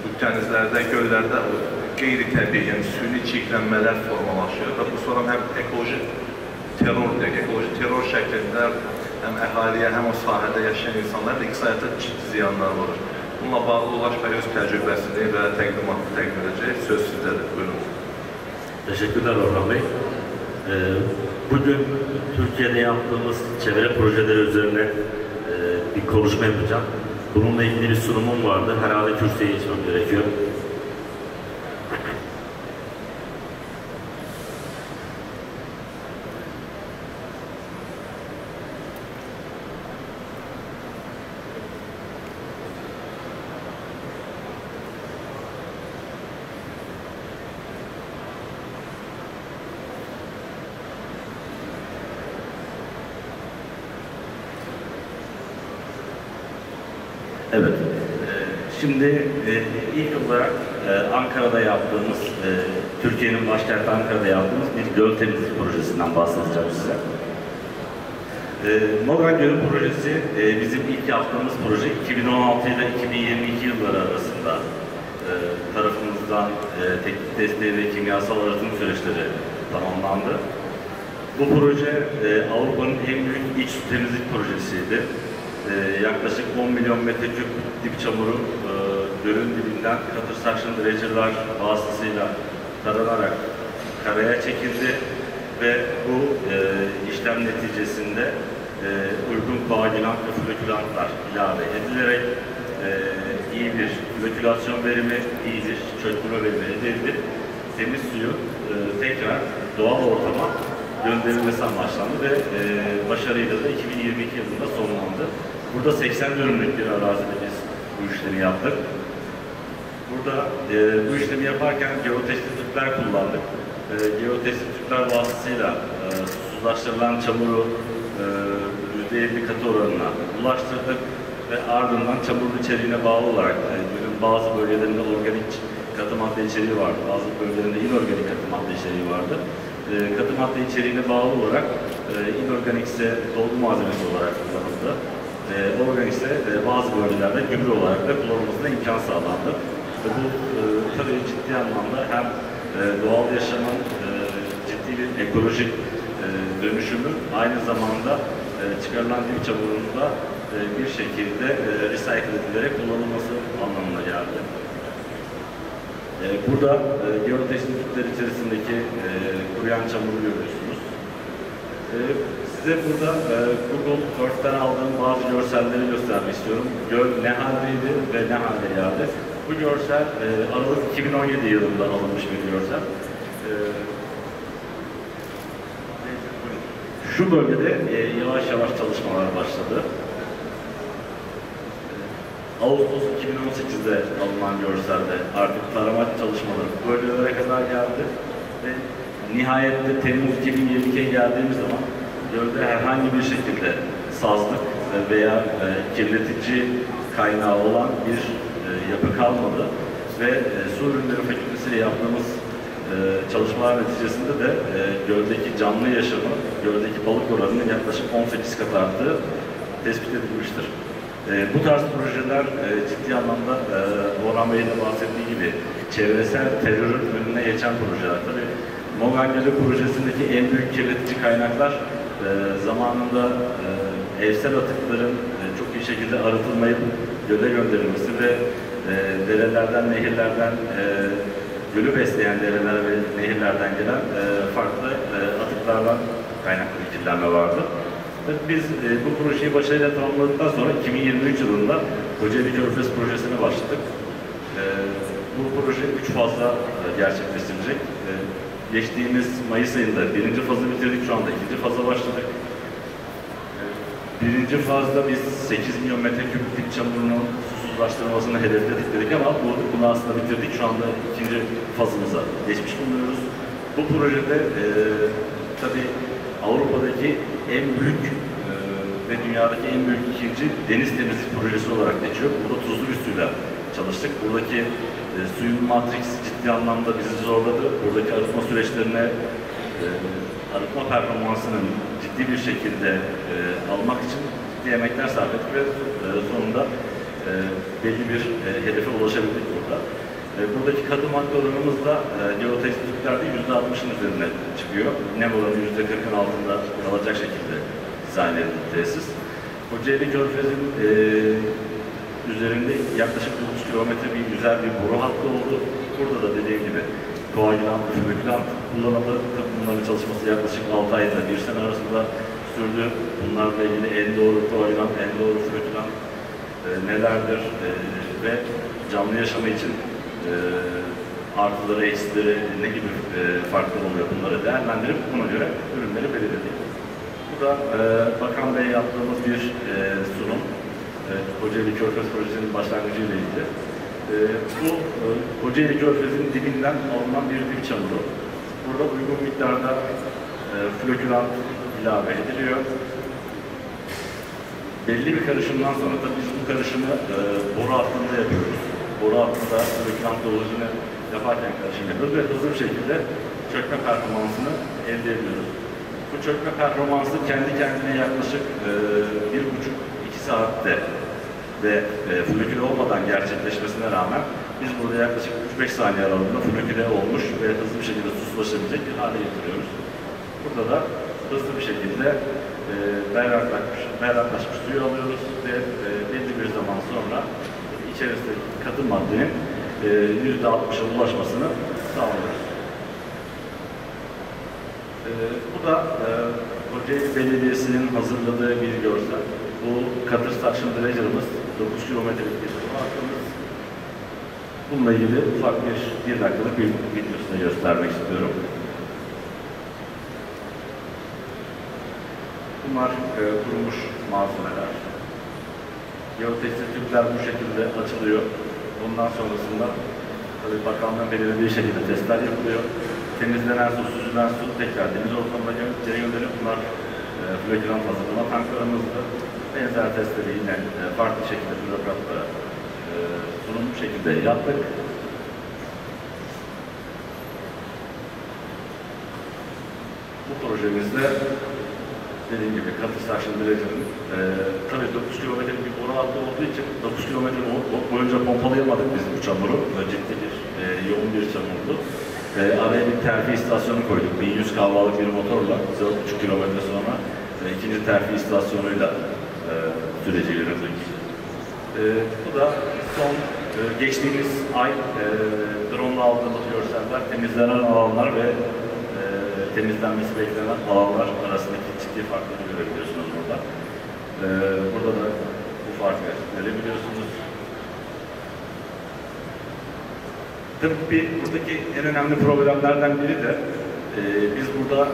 Bu dənizlərdə, göllərdə qeyri-təbii, yəni süni çirklənmələr formalaşır və bu sonra həm ekoloji terror şəklində həm əhaliyə, həm o sahədə yaşayan insanlar da iqtisadiyyata ciddi ziyanlar vurur. Bununla bağlı Ulaş bəy öz təcrübəsini və təqdimatını təqdim edəcək. Söz sizdədir, buyurun. Teşekkürler Orhan Bey. Bugün Türkiye'de yaptığımız çevre projeleri üzerine bir konuşma yapacağım. Bununla ilgili bir sunumum vardı. Herhalde kürsüye geçmem gerekiyor. Evet, şimdi ilk olarak Ankara'da yaptığımız, Türkiye'nin başkenti Ankara'da yaptığımız bir göl temizlik projesinden bahsedeceğim size. Morgan Gölü projesi bizim ilk yaptığımız proje 2016 ile 2022 yılları arasında tarafımızdan teknik desteği ve kimyasal arıtım süreçleri tamamlandı. Bu proje Avrupa'nın en büyük iç su temizlik projesiydi. Yaklaşık 10 milyon metreküp dip çamuru gölün dibinden cutter suction dredger'lar vasıtasıyla taranarak karaya çekildi ve bu işlem neticesinde uygun koagülant ve flokülantlar ilave edilerek iyi bir flokülasyon verimi, iyi bir çökme verimi elde edilip temiz suyu tekrar doğal ortama gönderilmesi amaçlandı ve başarıyla da 2022 yılında sonlandı. Burada 80 dönümlük bir arazide biz bu işlemi yaptık. Burada bu işlemi yaparken geotestit tüpler kullandık. Geotestit tüpler vasıtasıyla susuzlaştırılan çamuru %50 katı oranına ulaştırdık ve ardından çamurun içeriğine bağlı olarak gölün bazı bölgelerinde organik katı madde içeriği vardı, bazı bölgelerinde inorganik katı madde içeriği vardı. Katı madde içeriğine bağlı olarak inorganik ise dolgu malzemesi olarak kullanıldı. Organik ise bazı bölgelerde gübre olarak da kullanılmasına imkan sağlandı. Ve bu tabii ciddi anlamda hem doğal yaşamın ciddi bir ekolojik dönüşümü, aynı zamanda çıkarılan dip çamurunun da bir şekilde recycle edilerek kullanılması anlamına geldi. Burada geotestit tüpler içerisindeki kuruyan çamuru görüyorsunuz. Size burada Google Earth'ten aldığım bazı görselleri göstermek istiyorum. Göl ne haldeydi ve ne hale geldi. Bu görsel Aralık 2017 yılında alınmış bir görsel. Şu bölgede yavaş yavaş çalışmalar başladı. Ağustos 2018'de alınan görselde artık tarama çalışmaları bölgelere kadar geldi ve nihayette Temmuz 2022'ye geldiğimiz zaman gölde herhangi bir şekilde sazlık veya kirletici kaynağı olan bir yapı kalmadı ve su ürünleri fakültesiyle yaptığımız çalışmalar neticesinde de göldeki canlı yaşamı, göldeki balık oranının yaklaşık 18 kat arttığı tespit edilmiştir. Bu tarz projeler ciddi anlamda Orhan Bey'in de bahsettiği gibi çevresel terörün önüne geçen projeler. Tabii Mogan Gölü projesindeki en büyük kirletici kaynaklar zamanında evsel atıkların çok iyi şekilde arıtılmayıp göle gönderilmesi ve derelerden, nehirlerden, gölü besleyen dereler ve nehirlerden gelen farklı atıklardan kaynaklı bir kirlenme vardı. Biz bu projeyi başarıyla tamamladıktan sonra 2023 yılında Kocaeli Körfez projesine başladık. Bu proje 3 fazla gerçekleştirilecek. Geçtiğimiz Mayıs ayında birinci fazı bitirdik, şu anda ikinci faza başladık. Birinci fazda biz 8 milyon metreküplük çamurunun susuzlaştırılmasını hedefledik dedik ama bunu aslında bitirdik. Şu anda ikinci fazımıza geçmiş bulunuyoruz. Bu projede tabii Avrupa'daki en büyük ve dünyadaki en büyük ikinci deniz temizlik projesi olarak geçiyor. Burada tuzlu bir suyla çalıştık. Buradaki suyun matriksi ciddi anlamda bizi zorladı. Buradaki arıtma süreçlerine, arıtma performansının ciddi bir şekilde almak için ciddi emekler sarf ettik ve sonunda belli bir hedefe ulaşabildik burada. Buradaki katı madde oranımız da geotestlerde %60'ın üzerine çıkıyor. Nem oranı %40'ın altında kalacak şekilde dizayn edildi tesis. Kocaeli Körfez'in üzerinde yaklaşık 9 kilometre bir güzel bir boru hattı oldu. Burada da dediğim gibi koagülant, flükülant kullanıldı. Bunların çalışması yaklaşık 6 ayda 1 sene arasında sürdü. Bunlarla ilgili en doğru koagülant, en doğru flükülant nelerdir ve canlı yaşamı için artıları, eksileri ne gibi farklar oluyor bunları değerlendirip buna göre ürünleri belirledik. Bu da Bakan Bey yaptığımız bir sunum. Kocaeli Körfez projesinin başlangıcıyla ilgili. Bu Kocaeli Körfez'in dibinden alınan bir dip çamuru. Burada uygun miktarda flokülant ilave ediliyor. Belli bir karışımdan sonra da biz bu karışımı boru hattında yapıyoruz. Boru hattında flokülant dozajını yaparken karışım yapıyoruz ve hızlı bir şekilde çökme performansını elde ediyoruz. Bu çökme performansı kendi kendine yaklaşık 1,5-2 saatte ve floküle olmadan gerçekleşmesine rağmen biz burada yaklaşık 3-5 saniye aralığında floküle olmuş ve hızlı bir şekilde susuzlaşabilecek bir hale getiriyoruz. Burada da hızlı bir şekilde berraklaşmış suyu alıyoruz ve belli bir zaman sonra içerisindeki katı maddenin %60'a ulaşmasını sağlıyoruz. Bu da Kocaeli Belediyesi'nin hazırladığı bir görsel. Bu Cutter Suction Dredger'ımız 9 kilometrelik bir hattımız. Bununla ilgili ufak bir dakikalık bir videosunu göstermek istiyorum. Bunlar kurumuş malzemeler. Geotestil tüpler bu şekilde açılıyor. Bundan sonrasında tabii bakanlığın belirlediği şekilde testler yapılıyor. Temizlenen su, süzülen su tekrar deniz ortamına geri gönderip bunlar flokülant hazırlama tanklarımızda. Benzer testleri yine farklı şekilde bürokratlara sunum şekilde yaptık. Bu projemizde dediğim gibi Cutter Suction Dredger'ın tabii 9 kilometrelik bir boru hattı olduğu için 9 kilometre boyunca pompalayamadık biz bu çamuru. Ciddi bir yoğun bir çamurdu. Araya bir terfi istasyonu koyduk. 1100 kW'lık bir motorla 4,5 kilometre sonra ikinci terfi istasyonuyla süreci yürüdük. Bu da son geçtiğimiz ay drone'la aldığımız görseller, temizlenen alanlar ve temizlenmesi beklenen alanlar arasındaki ciddi farkları görebiliyorsunuz burada. Burada da bu farkı görebiliyorsunuz. Tabii buradaki en önemli problemlerden biri de biz burada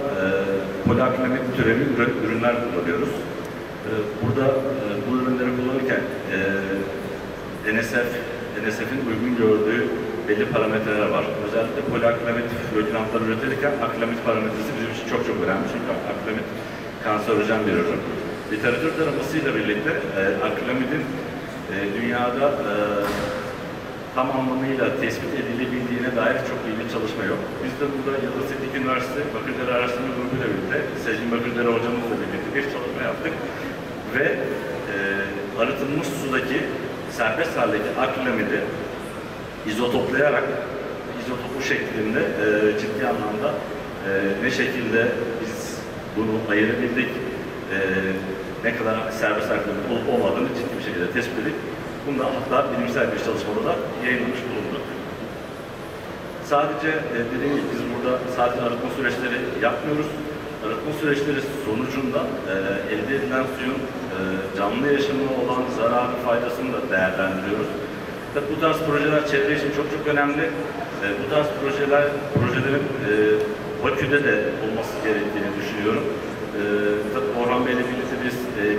poliakrilamid türevi ürünler kullanıyoruz. Burada bu ürünleri kullanırken NSF'in uygun gördüğü belli parametreler var. Özellikle poliakrilamid flokulantları üretirken akrilamid parametresi bizim için çok önemli. Çünkü akrilamid kanserojen bir ürün. Literatür taramasıyla birlikte akrilamidin dünyada tam anlamıyla tespit edilebildiğine dair çok iyi bir çalışma yok. Biz de burada Yıldız Teknik Üniversite Bakırcılar Araştırma Grubu ile birlikte Sezgin Bakırcılar hocamızla birlikte bir çalışma yaptık. Ve arıtılmış sudaki serbest haldeki akrilamidi izotoplayarak izotopu şeklinde ciddi anlamda ne şekilde biz bunu ayırabildik, ne kadar serbest akrilamid olup olmadığını ciddi bir şekilde tespit edip bunda hatta bilimsel bir çalışmada da yayınlamış bulunduk. Sadece dediğim gibi biz burada sadece arıtma süreçleri yapmıyoruz. Arıtma süreçleri sonucunda elde edilen suyun canlı yaşamına olan zararı, faydasını da değerlendiriyoruz. Tabii bu tarz projeler çevre için çok önemli. Bu tarz projelerin Bakü'de de olması gerektiğini düşünüyorum. Tabii Orhan Bey'le birlikte biz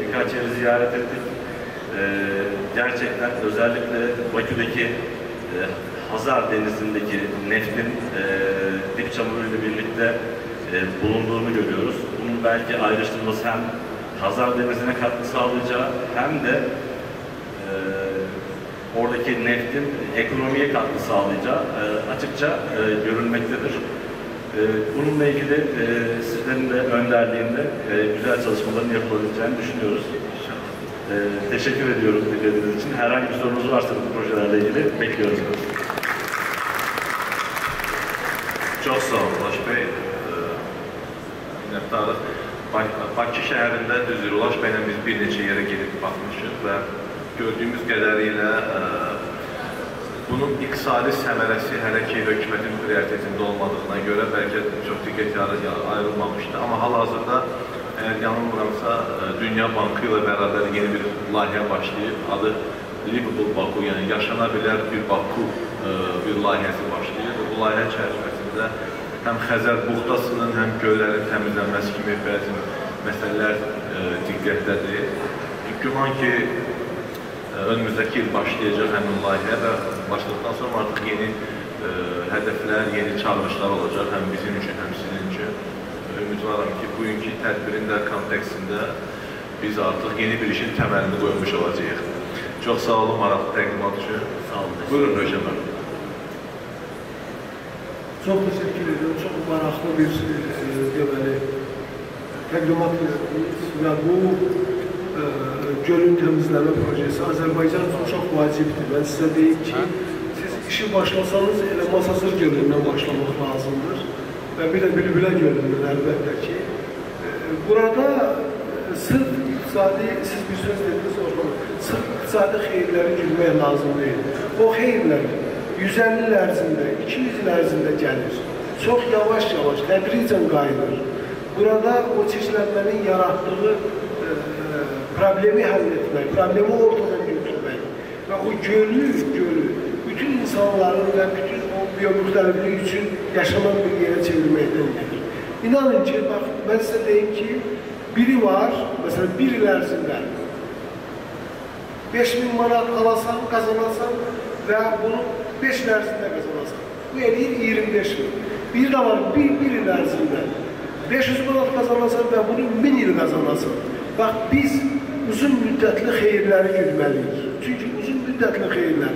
birkaç yeri ziyaret ettik. Gerçekten özellikle Bakü'deki Hazar Denizi'ndeki neftin dip çamuruyla birlikte bulunduğunu görüyoruz. Bunun belki ayrıştırılması hem Hazar Denizi'ne katkı sağlayacağı hem de oradaki neftin ekonomiye katkı sağlayacağı açıkça görülmektedir. Bununla ilgili sizlerin de önderliğinde güzel çalışmaların yapılabileceğini düşünüyoruz. Teşekkür ediyoruz dinlediğiniz için. Herhangi bir sorunuz varsa bu projelerle ilgili bekliyoruz. Çox sağ olun Ulaş Bey. Minnətdarıq. Bakı şəhərində düzdür, Ulaş bəylə biz bir neçə yerə gedib baxmışıq və gördüyümüz qədərilə bunun iqtisadi səmərəsi hələ ki hökumətin prioritetində olmadığına görə bəlkə çox diqqət ayrılmamışdı. Amma hal-hazırda əgər yanılmıramsa Dünya Bankı ilə bərabər yeni bir layihə başlayıb. Adı Livable Baku, yəni yaşana bilər bir Baku bir layihəsi başlayıb. Bu layihə çərçivəsində həm Xəzər buxtasının, həm göllərin təmizlənməsi kimi bəzi məsələlər diqqətdədir. Güman ki, önümüzdəki il başlayacaq həmin layihə və başladıqdan sonra artıq yeni hədəflər, yeni çağırışlar olacaq həm bizim üçün, həm sizin üçün. Ümidvaram ki, bugünkü tədbirin də kontekstində biz artıq yeni bir işin təməlini qoymuş olacağıq. Çox sağ olun, maraqlı təqdimat üçün. Sağ olun. Buyurun Röşən bəy. Çox təşəkkür edirəm. Çox maraqlı bir deməli təqdimat verdiniz və bu gölün təmizləmə projesi Azərbaycan üçün çox vacibdir. Mən sizə deyim ki, siz işi başlasanız elə Masazır gölündən başlamaq lazımdır və bir də Bülbülə gölündən əlbəttə ki. Burada sırf iqtisadi, siz bir söz dediniz orada, sırf iqtisadi xeyirləri güdmək lazım deyil. O xeyirlər 150 il ərzində, 200 il ərzində gəlir. Çox yavaş-yavaş, tədricən qayıdır. Burada o çirklənmənin yaratdığı problemi həll etmək, problemi ortadan götürmək və o gölü, bütün insanların və bütün o biyomüxtəliflik üçün yaşanan bir yerə çevirməkdən gedir. İnanın ki, bax, mən sizə deyim ki, biri var, məsələn, bir il ərzində 5.000 manat alasan, qazanasan və bunu 5 il ərzində qazanasan. Bu eləyir 25.000. Bir də var, bir il ərzində 500 manat qazanasan və bunu 1000 il qazanasan. Bax, biz uzun müddətli xeyirləri güdməliyik. Çünki uzun müddətli xeyirlər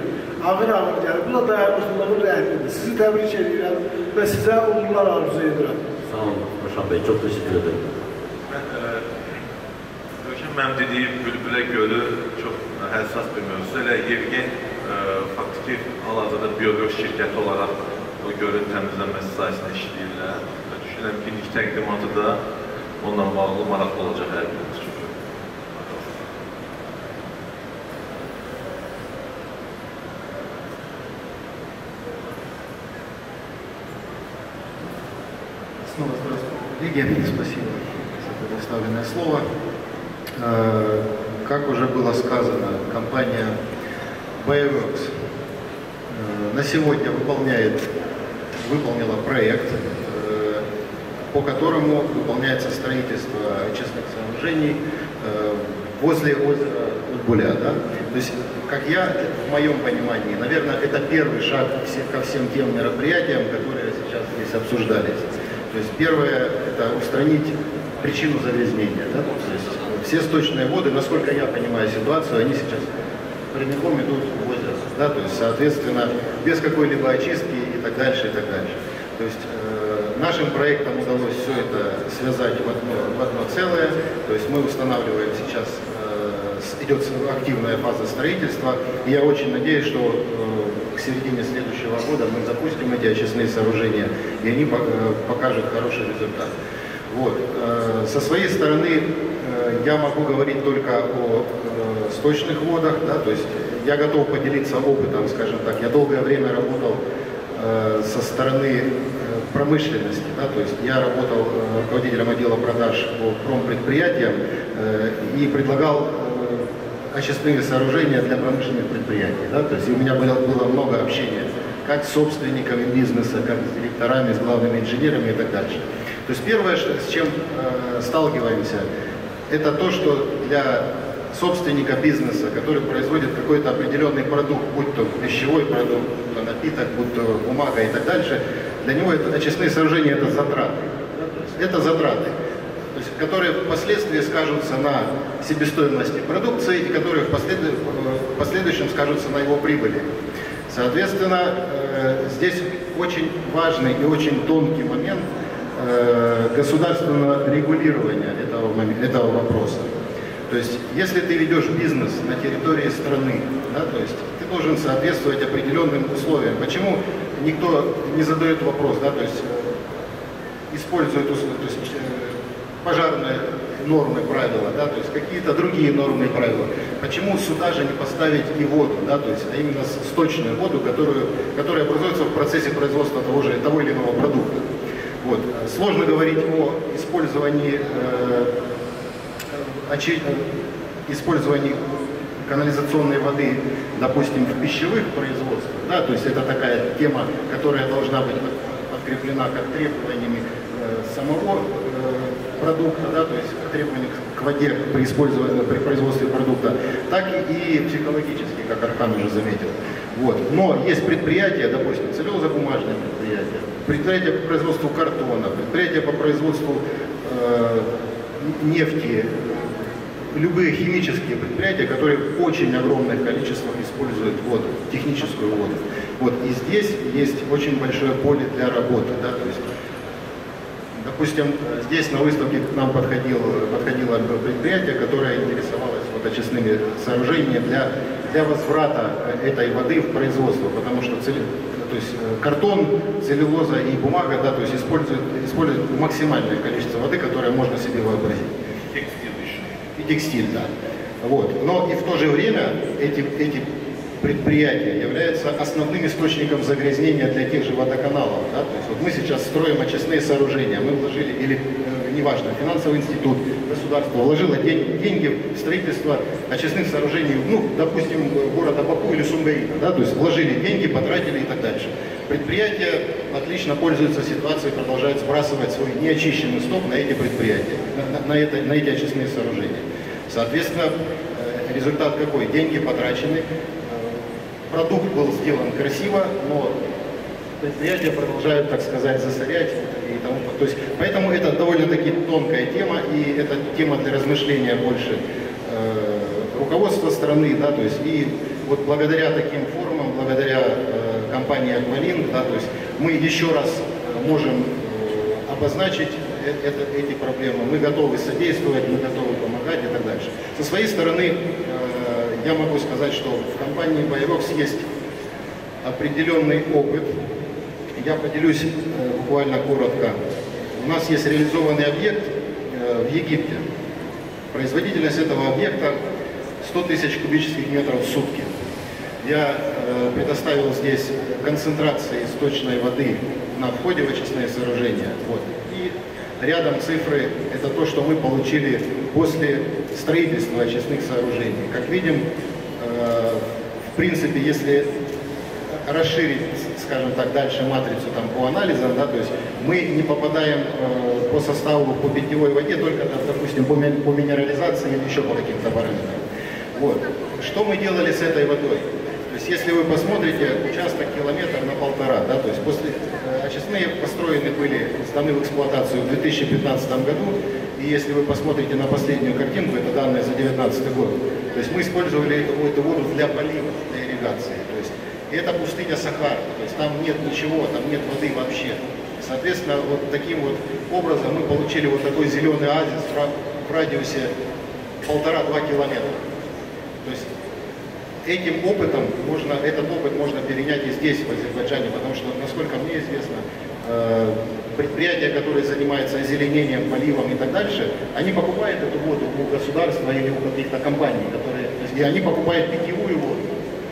ağır-ağır gəlir. Bu da dayanıqlılığın rəhmidir. Sizi təbrik edirəm və sizə uğurlar arzu edirəm. Sağ olun Röşən Bey, çox təşəkkür ederim. Röşən mənim dediyim Bülbülə gölü çox həssas bir mövzusu. Elə Yevgen faktiki hal-hazırda biyogöz şirkəti olaraq o gölün təmizlənməsi sayəsində işləyirlər. Düşünürəm ki, ilk təqdimatı da onunla bağlı maraqlı olacaq hər birimiz üçün. Снова здравствуйте, коллеги. Спасибо за предоставление. предоставленное слово. Как уже было сказано, компания Bioworks на сегодня выполнила проект, по которому выполняется строительство очистных сооружений возле озера Удбуля. Да? То есть, как в моем понимании, наверное, это первый шаг ко всем тем мероприятиям, которые сейчас здесь обсуждались. То есть, первое – это устранить причину загрязнения. Да? То есть, все сточные воды, насколько я понимаю ситуацию, они сейчас прямиком идут в озеро. Да? То есть, соответственно, без какой-либо очистки и так дальше, и так дальше. То есть, нашим проектом удалось все это связать в одно целое. То есть, мы устанавливаем сейчас, идет активная фаза строительства. И я очень надеюсь, что к середине следующего года мы запустим эти очистные сооружения, и они покажут хороший результат. Вот. Со своей стороны я могу говорить только о сточных водах, да, то есть я готов поделиться опытом, скажем так. Я долгое время работал со стороны промышленности, да, то есть я работал руководителем отдела продаж по промпредприятиям и предлагал очистные сооружения для промышленных предприятий. Да, то есть у меня было много общения как с собственниками бизнеса, как с директорами, с главными инженерами и так дальше. То есть первое, с чем сталкиваемся, это то, что для собственника бизнеса, который производит какой-то определенный продукт, будь то пищевой продукт, будь то напиток, будь то бумага и так дальше, для него очистные сооружения – это затраты. Да, то есть это затраты, то есть, которые впоследствии скажутся на себестоимости продукции и которые в последующем скажутся на его прибыли. Соответственно, здесь очень важный и очень тонкий момент государственного регулирования этого вопроса. То есть, если ты ведешь бизнес на территории страны, да, то есть ты должен соответствовать определенным условиям. Почему никто не задает вопрос, да, то есть использует пожарные нормы, правила, да, то есть какие-то другие нормы и правила. Почему сюда же не поставить и воду, да, то есть, а именно сточную воду, которая образуется в процессе производства того или иного продукта. Вот. Сложно говорить о использовании канализационной воды, допустим, в пищевых производствах. Да, то есть это такая тема, которая должна быть подкреплена как требованиями самого продукта, да, то есть требования к воде при производстве продукта, так и психологически, как Архан уже заметил. Вот. Но есть предприятия, допустим, целлюлозно-бумажные предприятия по производству картона, предприятия по производству нефти, любые химические предприятия, которые в очень огромных количествах используют воду, техническую воду. Вот. И здесь есть очень большое поле для работы. Да? То есть, допустим, здесь на выставке к нам подходило предприятие, которое интересовалось очистными сооружениями для возврата этой воды в производство, потому что картон, целлюлоза и бумага, да, то есть используют максимальное количество воды, которое можно себе вообразить. И текстиль, да. Вот. Но и в то же время эти предприятия являются основным источником загрязнения для тех же водоканалов. Да? То есть вот мы сейчас строим очистные сооружения, мы вложили, или неважно, финансовый институт, государство вложило деньги в строительство очистных сооружений, ну, допустим, города Баку или Сумгаита, да? То есть вложили деньги, потратили и так дальше. Предприятия отлично пользуются ситуацией, продолжают сбрасывать свой неочищенный сток на эти предприятия, на эти очистные сооружения. Соответственно, результат какой? Деньги потрачены, продукт был сделан красиво, но предприятия продолжают, так сказать, засорять и тому. То есть, поэтому это довольно-таки тонкая тема, и это тема для размышления больше руководства страны, да, то есть, и вот благодаря таким форумам, благодаря компании «Аквалин», да, то есть мы еще раз можем обозначить эти проблемы, мы готовы содействовать, мы готовы помогать и так дальше. Со своей стороны, я могу сказать, что в компании Bioworks есть определенный опыт. Я поделюсь буквально коротко. У нас есть реализованный объект в Египте. Производительность этого объекта 100 тысяч кубических метров в сутки. Я предоставил здесь концентрации сточной воды на входе в очистные сооружения. Вот. И рядом цифры – это то, что мы получили после строительства очистных сооружений. Как видим, в принципе, если расширить, скажем так, дальше матрицу там, по анализам, да, то есть мы не попадаем по составу по питьевой воде только, допустим, по минерализации или еще по каким-то параметрам. Вот. Что мы делали с этой водой? То есть если вы посмотрите, участок километр на 1,5, да, то есть после очистные построены были, сданы в эксплуатацию в 2015 году, и если вы посмотрите на последнюю картинку, это данные за 2019 год, то есть мы использовали эту воду для полива, для ирригации. То есть это пустыня Сахара, то есть там нет ничего, там нет воды вообще. Соответственно, вот таким вот образом мы получили вот такой зеленый оазис в радиусе 1,5-2 километра. То есть этим опытом этот опыт можно перенять и здесь, в Азербайджане, потому что, насколько мне известно, предприятия, которые занимаются озеленением, поливом и так дальше, они покупают эту воду у государства или у каких-то компаний, и они покупают питьевую воду,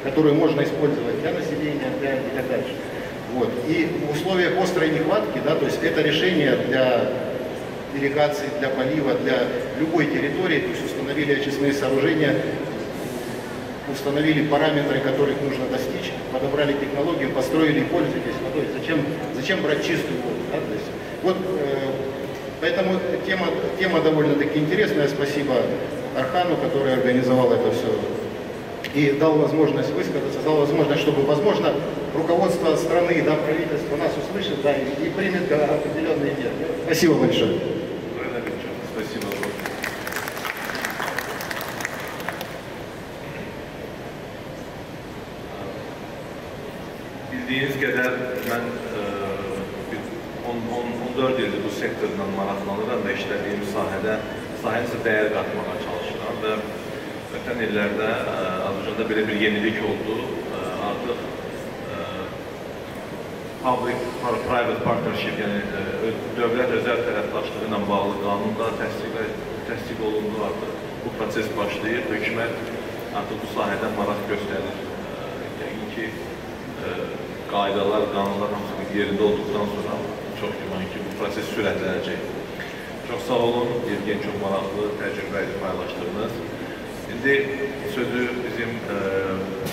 которую можно использовать для населения, и так дальше. Вот. И в условиях острой нехватки, да, то есть это решение для ирригации, для полива, для любой территории, то есть установили очистные сооружения, установили параметры, которых нужно достичь, подобрали технологию, построили и пользуйтесь водой. Зачем брать чистую воду? Да? То есть, вот, поэтому тема довольно-таки интересная. Спасибо Архану, который организовал это все и дал возможность высказаться, дал возможность, чтобы, возможно, руководство страны, да, правительство нас услышит, да, и примет определенные меры. Спасибо большое. Спасибо. Bildiğiniz qədər mən 14 ildir bu sektorla maraqlanıram və işlədiyim sahənin dəyər qatmağa çalışıram və ötən illərdə Azərbaycanda belə bir yenilik oldu. Artıq public-private partnership, yəni dövlət-özəl tərəfdaşlığı ilə bağlı qanunla təsdiq olundu artıq. Bu proses başlayır, hökumət artıq bu sahədən maraq göstərir. Yəqin ki, qaydalar, qanunlar hamısı yerində olduqdan sonra çox güman ki, bu proses sürətlənəcək. Çox sağ olun, Yevgen, çox maraqlı təcrübəli paylaşdığınız. İndi sözü bizim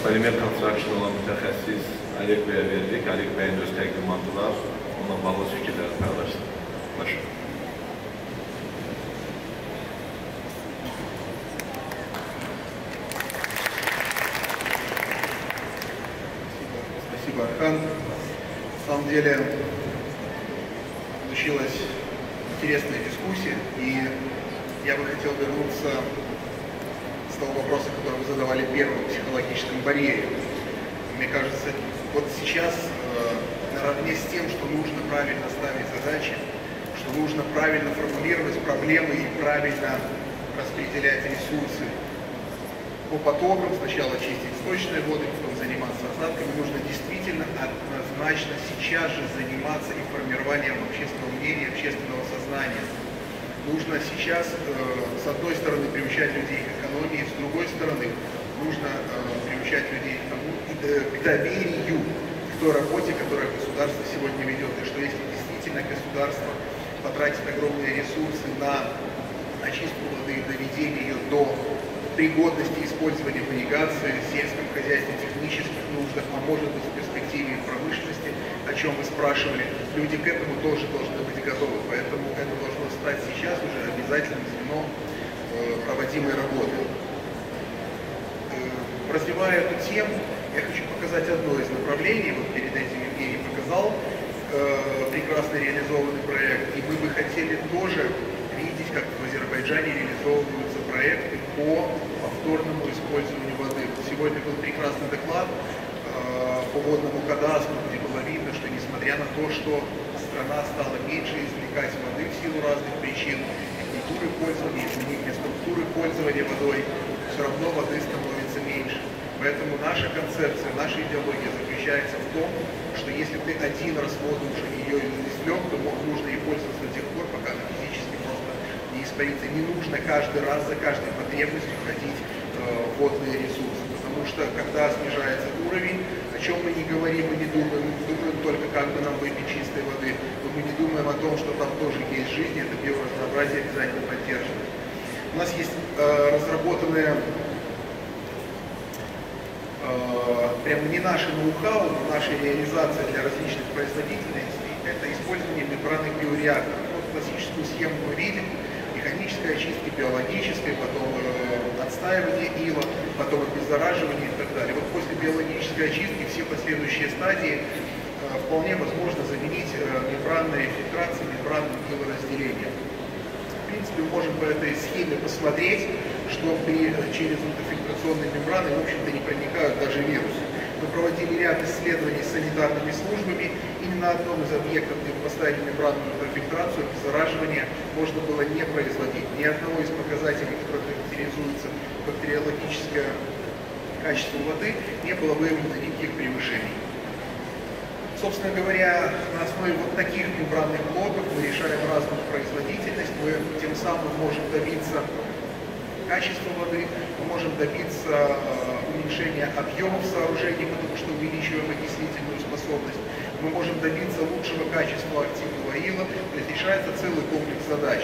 polimer construction olan mütəxəssis Alik Bey'e verdik. Alik Bey'in öz təqdimatı var, onunla bağlı fikirləri paylaşdıq. Başlayın. Архан. На самом деле получилась интересная дискуссия, и я бы хотел вернуться с того вопроса, который вы задавали первым, о психологическом барьере. Мне кажется, вот сейчас наравне с тем, что нужно правильно ставить задачи, что нужно правильно формулировать проблемы и правильно распределять ресурсы по потокам, сначала чистить сточные воды, потом заниматься осадками, нужно действительно однозначно сейчас же заниматься и формированием общественного мнения, общественного сознания. Нужно сейчас, с одной стороны, приучать людей к экономии, с другой стороны, нужно приучать людей к доверию к той работе, которую государство сегодня ведет. И что если действительно государство потратит огромные ресурсы на очистку воды и доведение ее до пригодности использования в ирригации, в сельском хозяйстве, технических нуждах, а может быть в перспективе промышленности, о чем вы спрашивали, люди к этому тоже должны быть готовы. Поэтому это должно стать сейчас уже обязательным звеном проводимой работы. Развивая эту тему, я хочу показать одно из направлений. Вот перед этим Евгений показал прекрасно реализованный проект, и мы бы хотели тоже видеть, как в Азербайджане реализовываются проекты по повторному использованию воды. Сегодня был прекрасный доклад по водному кадастру, где было видно, что несмотря на то, что страна стала меньше извлекать воды в силу разных причин, и культуры пользования, изменения структуры пользования водой, все равно воды становится меньше. Поэтому наша концепция, наша идеология заключается в том, что если ты один раз воду уже ее извлек, то нужно ей пользоваться до тех пор, пока она физически просто не испарится. Не нужно каждый раз за каждой потребностью входить в водные ресурсы, потому что когда снижается уровень, о чем мы не говорим и не думаем, мы думаем только, как бы нам выпить чистой воды, но мы не думаем о том, что там тоже есть жизнь, это биоразнообразие обязательно поддерживает. У нас есть разработанная прямо не наше ноу-хау, но наша реализация для различных производителей, это использование мембранных биореакторов. Вот классическую схему мы видим: механической очистки, биологической, потом отстаивание ила, потом обеззараживание и так далее. Вот после биологической очистки все последующие стадии вполне возможно заменить мембранной фильтрацией, мембранным илоразделением. В принципе, мы можем по этой схеме посмотреть, что через ультрафильтрационные мембраны, в общем-то, не проникают даже вирусы. Мы проводили ряд исследований с санитарными службами, и ни на одном из объектов, где мы поставили мембранную ультрафильтрацию, обеззараживание можно было не производить. Ни одного из показателей, которые характеризуются бактериологическое качество воды, не было выявлено никаких превышений. Собственно говоря, на основе вот таких мембранных блоков мы решаем разную производительность, мы тем самым можем добиться качества воды, мы можем добиться уменьшения объемов сооружений, потому что увеличиваем окислительную способность, мы можем добиться лучшего качества активного ила, то есть решается целый комплекс задач.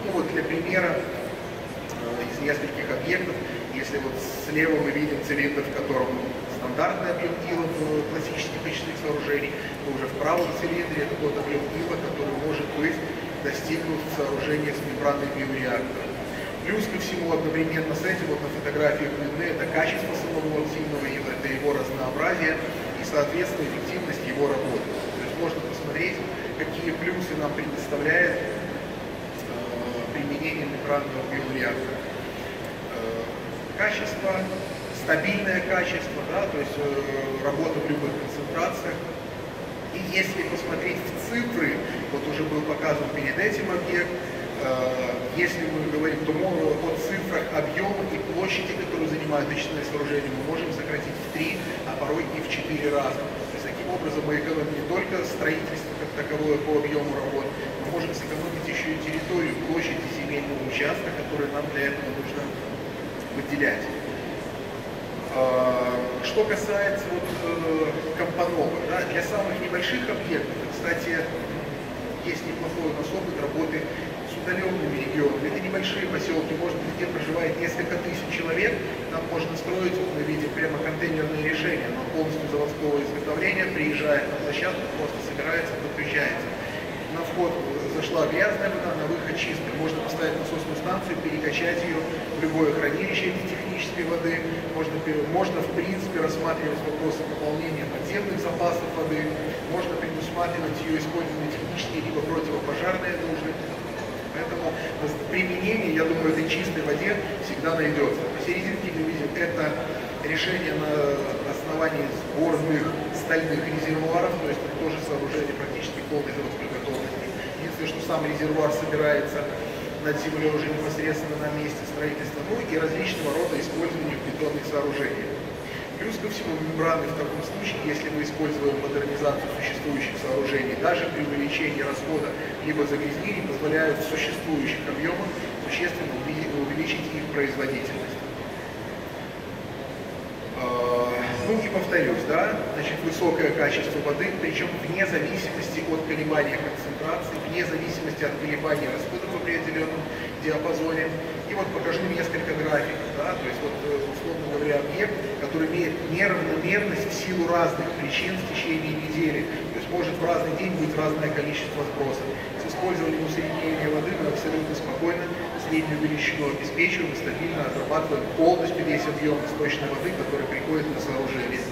Ну вот для примера из нескольких объектов, если вот слева мы видим цилиндр, в котором стандартный объем ила в классических очистных сооружений, то уже в правом цилиндре это тот объем ила, который может быть достигнут в сооружениях с мембранным биореактором. Плюс ко всему одновременно с этим, вот на фотографиях видны, это качество самого активного ила, это его разнообразие и, соответственно, эффективность его работы. То есть можно посмотреть, какие плюсы нам предоставляет применение мембранного биореактора. Качество, стабильное качество, да, то есть работа в любых концентрациях. И если посмотреть в цифры, вот уже был показан перед этим объект, если мы говорим, то о цифрах объема и площади, которые занимают очистные сооружения, мы можем сократить в 3, а порой и в 4 раза. То есть таким образом мы экономим не только строительство как таковое по объему работ, мы можем сэкономить еще и территорию, площадь земельного участка, который нам для этого нужно выделять. Что касается вот, компоновок, да, для самых небольших объектов, кстати, есть неплохой у нас опыт работы с удаленными регионами. Это небольшие поселки, может быть, где проживает несколько тысяч человек, там можно строить, вот мы видим, прямо контейнерные решения, но полностью заводского изготовления, приезжает на площадку, просто собирается, подключается. На вход зашла грязная вода, на выход чистая. Можно поставить насосную станцию, перекачать ее в любое хранилище технической воды. Можно в принципе рассматривать вопросы пополнения подземных запасов воды. Можно предусматривать ее использование технические либо противопожарные нужды. Поэтому применение, я думаю, этой чистой воде всегда найдется. Посерединке мы видим это решение на основании сборных стальных резервуаров, то есть это тоже сооружение практически полной заводской готовности. Единственное, что сам резервуар собирается над землей уже непосредственно на месте строительства, ну и различного рода использования в бетонных сооружениях. Плюс ко всему мембраны в таком случае, если мы используем модернизацию существующих сооружений, даже при увеличении расхода либо загрязнений, позволяют в существующих объемах существенно увеличить их производительность. Ну и повторюсь, да, значит, высокое качество воды, причем вне зависимости от колебания концентрации, вне зависимости от колебания расходов в определенном диапазоне. И вот покажу несколько графиков, да, то есть вот, условно говоря, объект, который имеет неравномерность в силу разных причин в течение недели. То есть может в разный день быть разное количество сбросов. С использованием усреднения воды мы абсолютно спокойно среднюю величину обеспечиваем и стабильно отрабатываем полностью весь объем источной воды, который приходит на сооружение.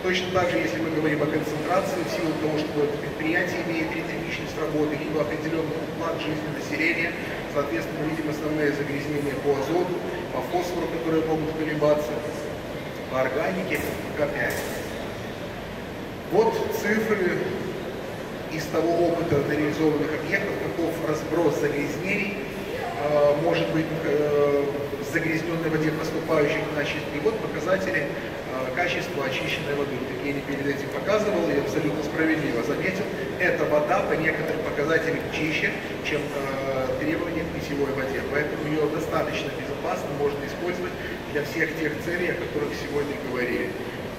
Точно так же, если мы говорим о концентрации, в силу того, что это предприятие имеет ритмичность работы, либо определенный уклад жизни населения, соответственно, мы видим основные загрязнения по азоту, по фосфору, которые могут колебаться, по органике, по К5. Вот цифры из того опыта реализованных объектов, каков разброс загрязнений может быть в загрязненной воде, поступающих на очистку. И вот показатели качества очищенной воды. Евгений перед этим показывал и абсолютно справедливо заметил, эта вода по некоторым показателям чище, чем требования к питьевой воде. Поэтому ее достаточно безопасно можно использовать для всех тех целей, о которых сегодня говорили.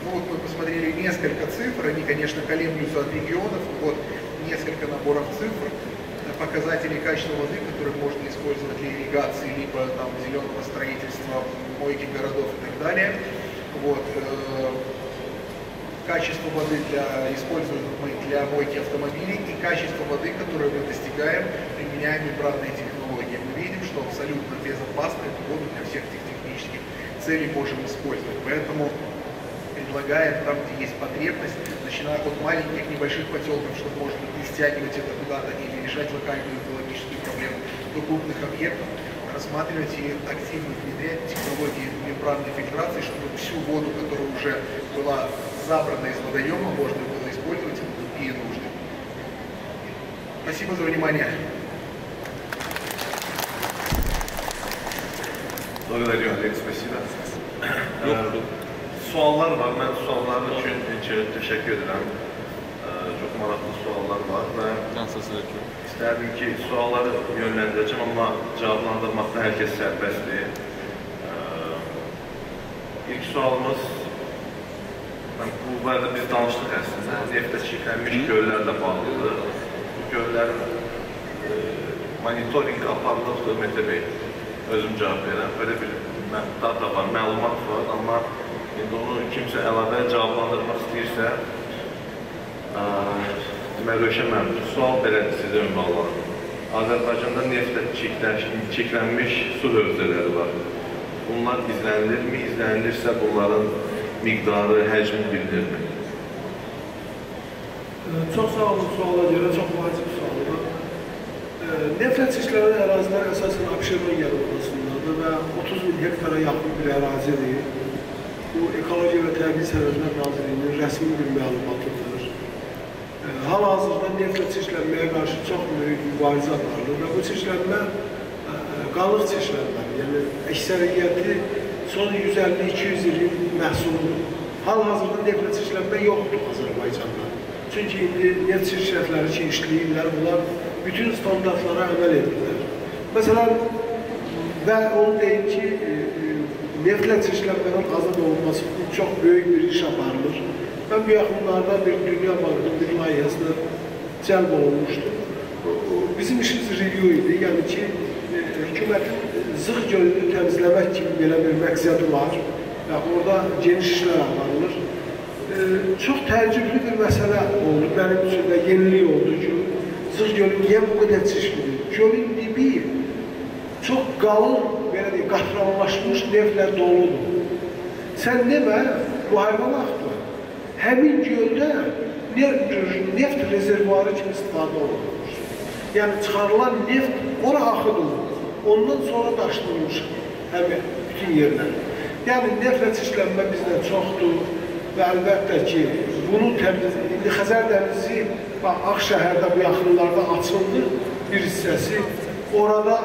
Ну вот мы посмотрели несколько цифр, они, конечно, колеблются от регионов, вот несколько наборов цифр, показателей качества воды, которые можно использовать для ирригации, либо там зеленого строительства, мойки городов и так далее. Вот, качество воды используемой для мойки автомобилей и качество воды, которое мы достигаем, применяя мембранные технологии. Мы видим, что абсолютно безопасно эту воду для всех этих технических целей можем использовать. Поэтому предлагаем там, где есть потребность, начиная от маленьких небольших поселков, чтобы, может быть, не стягивать это куда-то или решать локальную экологическую проблему, до крупных объектов, рассматривать и активно внедрять технологии мембранной фильтрации, чтобы всю воду, которая уже была забрана из водоема, можно было использовать в другие нужды. Спасибо за внимание. Благодарю, Олег, спасибо. Suallar var. Mən sualların üçün təşəkkür edirəm. Çox maraqlı suallar var və istərdim ki, sualları yönləndirəcəm, amma cavablandırmaqda hər kəs sərbəstdir. İlk sualımız, bu barədə biz danışdıq əslində, neftə çirklənmiş göllərlə bağlıdır. Bu göllərin monitorinq aparılıbdır, Mete Bey, özüm cavab verəm. Böyle bir data var, məlumat var, amma indi onu kimsə əlavə cavablandırmaq istəyirsə, demək, Röşən mənim sual belədir sizə ünvanlanır. Azərbaycanda neftə çirklənmiş su hövzələri var. Bunlar izlənilirmi? İzlənilirsə bunların miqdarı, həcmi bilinirmi? Çox sağ olun suala görə, çox vacib sualdır. Neftlə çirklənən ərazilər əsasən Abşeron yarımadasındadır və 30 min hektara yaxın bir ərazidir. Bu, Ekologiya və Təbii Sərvətlər Nazirliyinin rəsmi bir məlumatıdır. Hal-hazırda neftlə çirklənməyə qarşı çox böyük mübarizə aparılır və bu çirklənmə qalıq çirklənmədir. Yəni, əksəriyyəti son 150-200 ilin məhsuludur. Hal-hazırda neftlə çirklənmə yoxdur Azərbaycanda. Çünki indi neft şirkətləri ki, işləyirlər, bunlar bütün standartlara əməl edirlər. Məsələn, və onu deyim ki, neftlə çirklənmədən azad olunması üçün çox böyük bir iş aparılır. Mən bu yaxınlarda bir Dünya Bankının bir layihəsinə cəlb olunmuşdur. Bizim işimiz review idi, yəni ki, hökumətin Zığ gölünü təmizləmək kimi belə bir məqsədi var və orada geniş işlər aparılır. Çox təəccüblü bir məsələ oldu, mənim üçün də yenilik oldu ki, Zığ gölü niyə bu qədər çirklidir? Gölün dibi çox qalın, belə deyək, qatranlaşmış neftlə doludur. Sən demə, müharibə vaxtı həmin göldə neft rezervuarı kimi istifadə olunur. Yəni, çıxarılan neft ora axıdılır, ondan sonra daşınılmış həmin bütün yerlər. Yəni, neftlə çirklənmə bizdə çoxdur və əlbəttə ki, bunu indi Xəzər dənizi, Ağşəhərdə bu yaxınlarda açıldı bir hissəsi, orada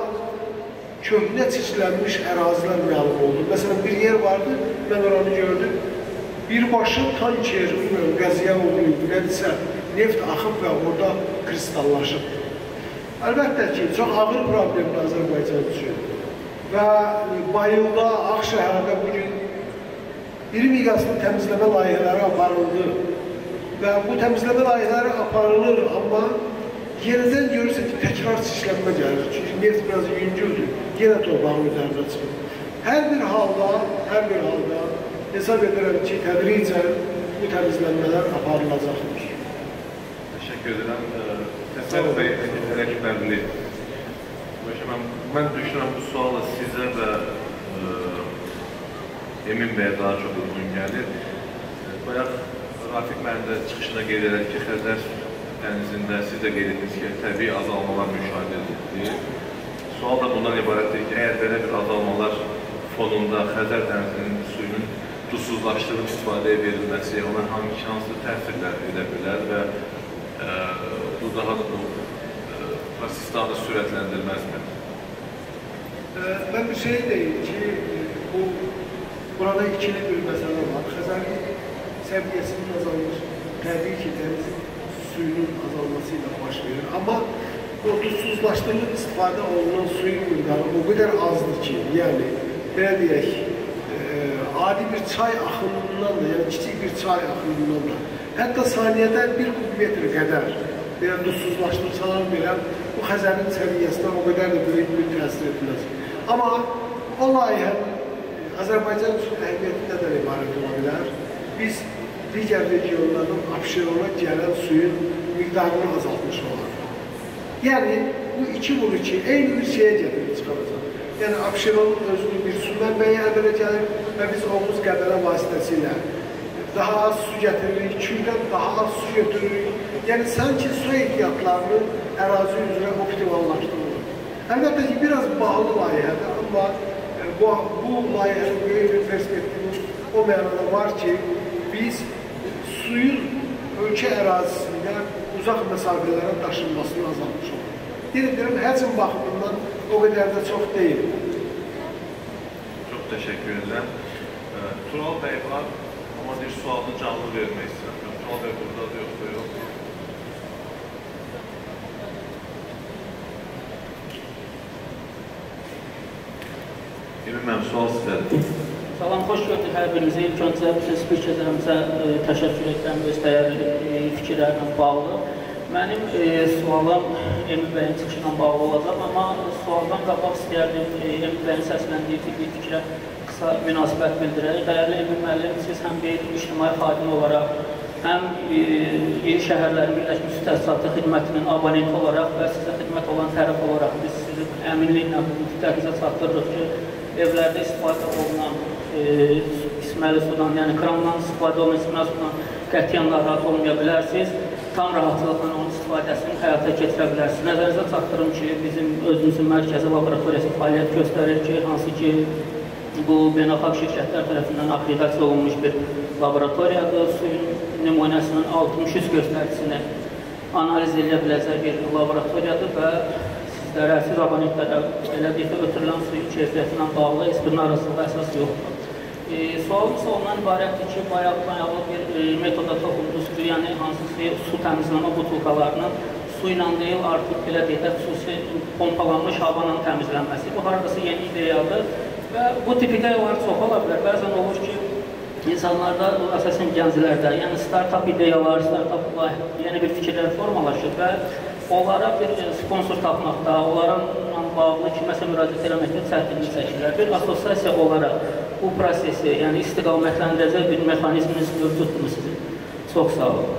köhnə çirklənmiş ərazilər məlum oldu. Məsələn, bir yer vardı, mən oranı gördüm. Birbaşı tanker, bilmiyorum, qəziyə oluyub, nədirsə, neft axıb və orada kristallaşıb. Əlbəttə ki, çox ağır problemdir Azərbaycan üçün. Və Bayılda, Ağşəhərdə bugün iri miqyaslı təmizləmə layihələri aparıldı. Və bu təmizləmə layihələri aparılır, amma yenidən görürsə ki, təkrar çirklənmə gəlir. Çünki neft biraz yüngüldür, yenə torpağın üzərində çıxır. Hər bir halda hesab edirəm ki, tədricən bu təmizlənmələr aparılacaqdır. Təşəkkür edirəm. Təsəvvür Bey, rəqiblərini. Mən düşünürəm bu suala sizə və Emin Bəyə daha çox uyğun gəlir. Bayaq Rafiq mənim də çıxışına qeyd edək ki, Xəzər dənizində siz də qeyd etdiniz ki, təbii azalmalar müşahidə edilir. Sual da bundan ibarətdir ki, əgər belə bir azalmalar fonunda Xəzər dənizinin suyunun duzsuzlaşdırılıb istifadəyə verilməsi ona hansı təsirlər edə bilər və bu daha da bu proses daha da sürətləndirməzmi? Mən bir şey deyim ki, burada ikili bir məsələ var. Xəzərin səviyyəsinin azalması, təbii ki, dənizin suyunun azalması ilə baş verir. Amma o duzsuzlaşdırılıb istifadə olunan suyun miqdarı o qədər azdır ki, yəni, belə deyək, adi bir çay axınından da, yəni kiçik bir çay axınından da, hətta saniyədə 1 kubmetr qədər belə duzsuzlaşdırsalar belə bu Xəzərin səviyyəsinə o qədər də böyük bir təsir etməz. Amma o layihənin Azərbaycan üçün əhəmiyyəti nədən ibarət ola bilər? Biz digər regionlardan Abşerona gələn suyun miqdarını azaltmış olarıq. Yəni, bu 2x2 eyni bir şeyə gətirib çıxaracaq. Yəni, Abşeronun özünü bir su mənbəyi əmələ gəlir və biz Oğuz Qəbələ vasitəsilə daha az su gətiririk, Kürdən daha az su götürürük. Yəni, sanki su ehtiyatlarını ərazi üzrə optimallaşdırılır. Əlbəttə ki, biraz bağlı layihədir, amma bu layihənin böyük bir perspektivi o mənada var ki, biz suyun ölkə ərazisində uzaq məsafələrə daşınmasını azaltmış olur. Deyirəm, həcm baxımından o qədər də çox deyil. Çox təşəkkür edirəm. Tural bəy var, amma bir sualını canlı vermək istəyirəm. Tural bəy buradadır, yoxsa yox? Mən sual istədim. Salam, xoş gördük hər birinizi. İlk öncə bütün spikerlərimizə təşəkkür edirəm öz dəyərli fikirlərlə bağlı. Mənim sualım Emin bəyin çıxışı ilə bağlı olacaq, amma sualdan qabaq istəyərdim Emin bəyin səsləndiyi bir fikrə qısa münasibət bildirək. Dəyərli Emin müəllim, siz həm bir ictimai xadim olaraq, həm Yeni Şəhərlərin Birləşmiş Su Təsisatı xidmətinin abonenti olaraq və sizə xidmət olan tərəf olaraq biz sizi əminliklə bu mütləqizə çatdırırıq ki, evlərdə istifadə olunan isməli sudan, yəni krandan istifadə olunan isməli sudan qətiyyən narahat olmaya bilərsiniz. Tam rahatlıqla onun istifadəsini həyata keçirə bilərsiniz. Nəzərinizə çatdırım ki, bizim özümüzün mərkəzi laboratoriyası fəaliyyət göstərir ki, hansı ki, bu beynəlxalq şirkətlər tərəfindən akreditasiya olunmuş bir laboratoriyadır. Suyun nümunəsinin 63 göstəricisini analiz edə biləcək bir laboratoriyadır və sizlərə, siz abonentlərə elə bir də ötürülən suyun keyfiyyətinə bağlı heç birinin arasında əsas yoxdur. Sualımız ondan ibarətdir ki, bayağı bir metoda toxundunuz, yəni hansı su təmizləmə butulkalarının su ilə deyil, artıq belə deyək də xüsusi pompalanmış havanla təmizlənməsi. Bu haradasa yeni ideyadır və bu tip ideyalar çox ola bilər. Bəzən olur ki, insanlarda, əsasən gənclərdə, yəni start-up ideyalar, start-up yeni bir fikirlər formalaşır və onlara bir sponsor tapmaqda, onlarla bağlı kiməsə müraciət eləməkdə çətinlik çəkirlər. Bir asosiasiya olaraq bu prosesi, yəni istiqamətləndirəcək bir mexanizminiz mövcuddur sizin. Çox sağ olun.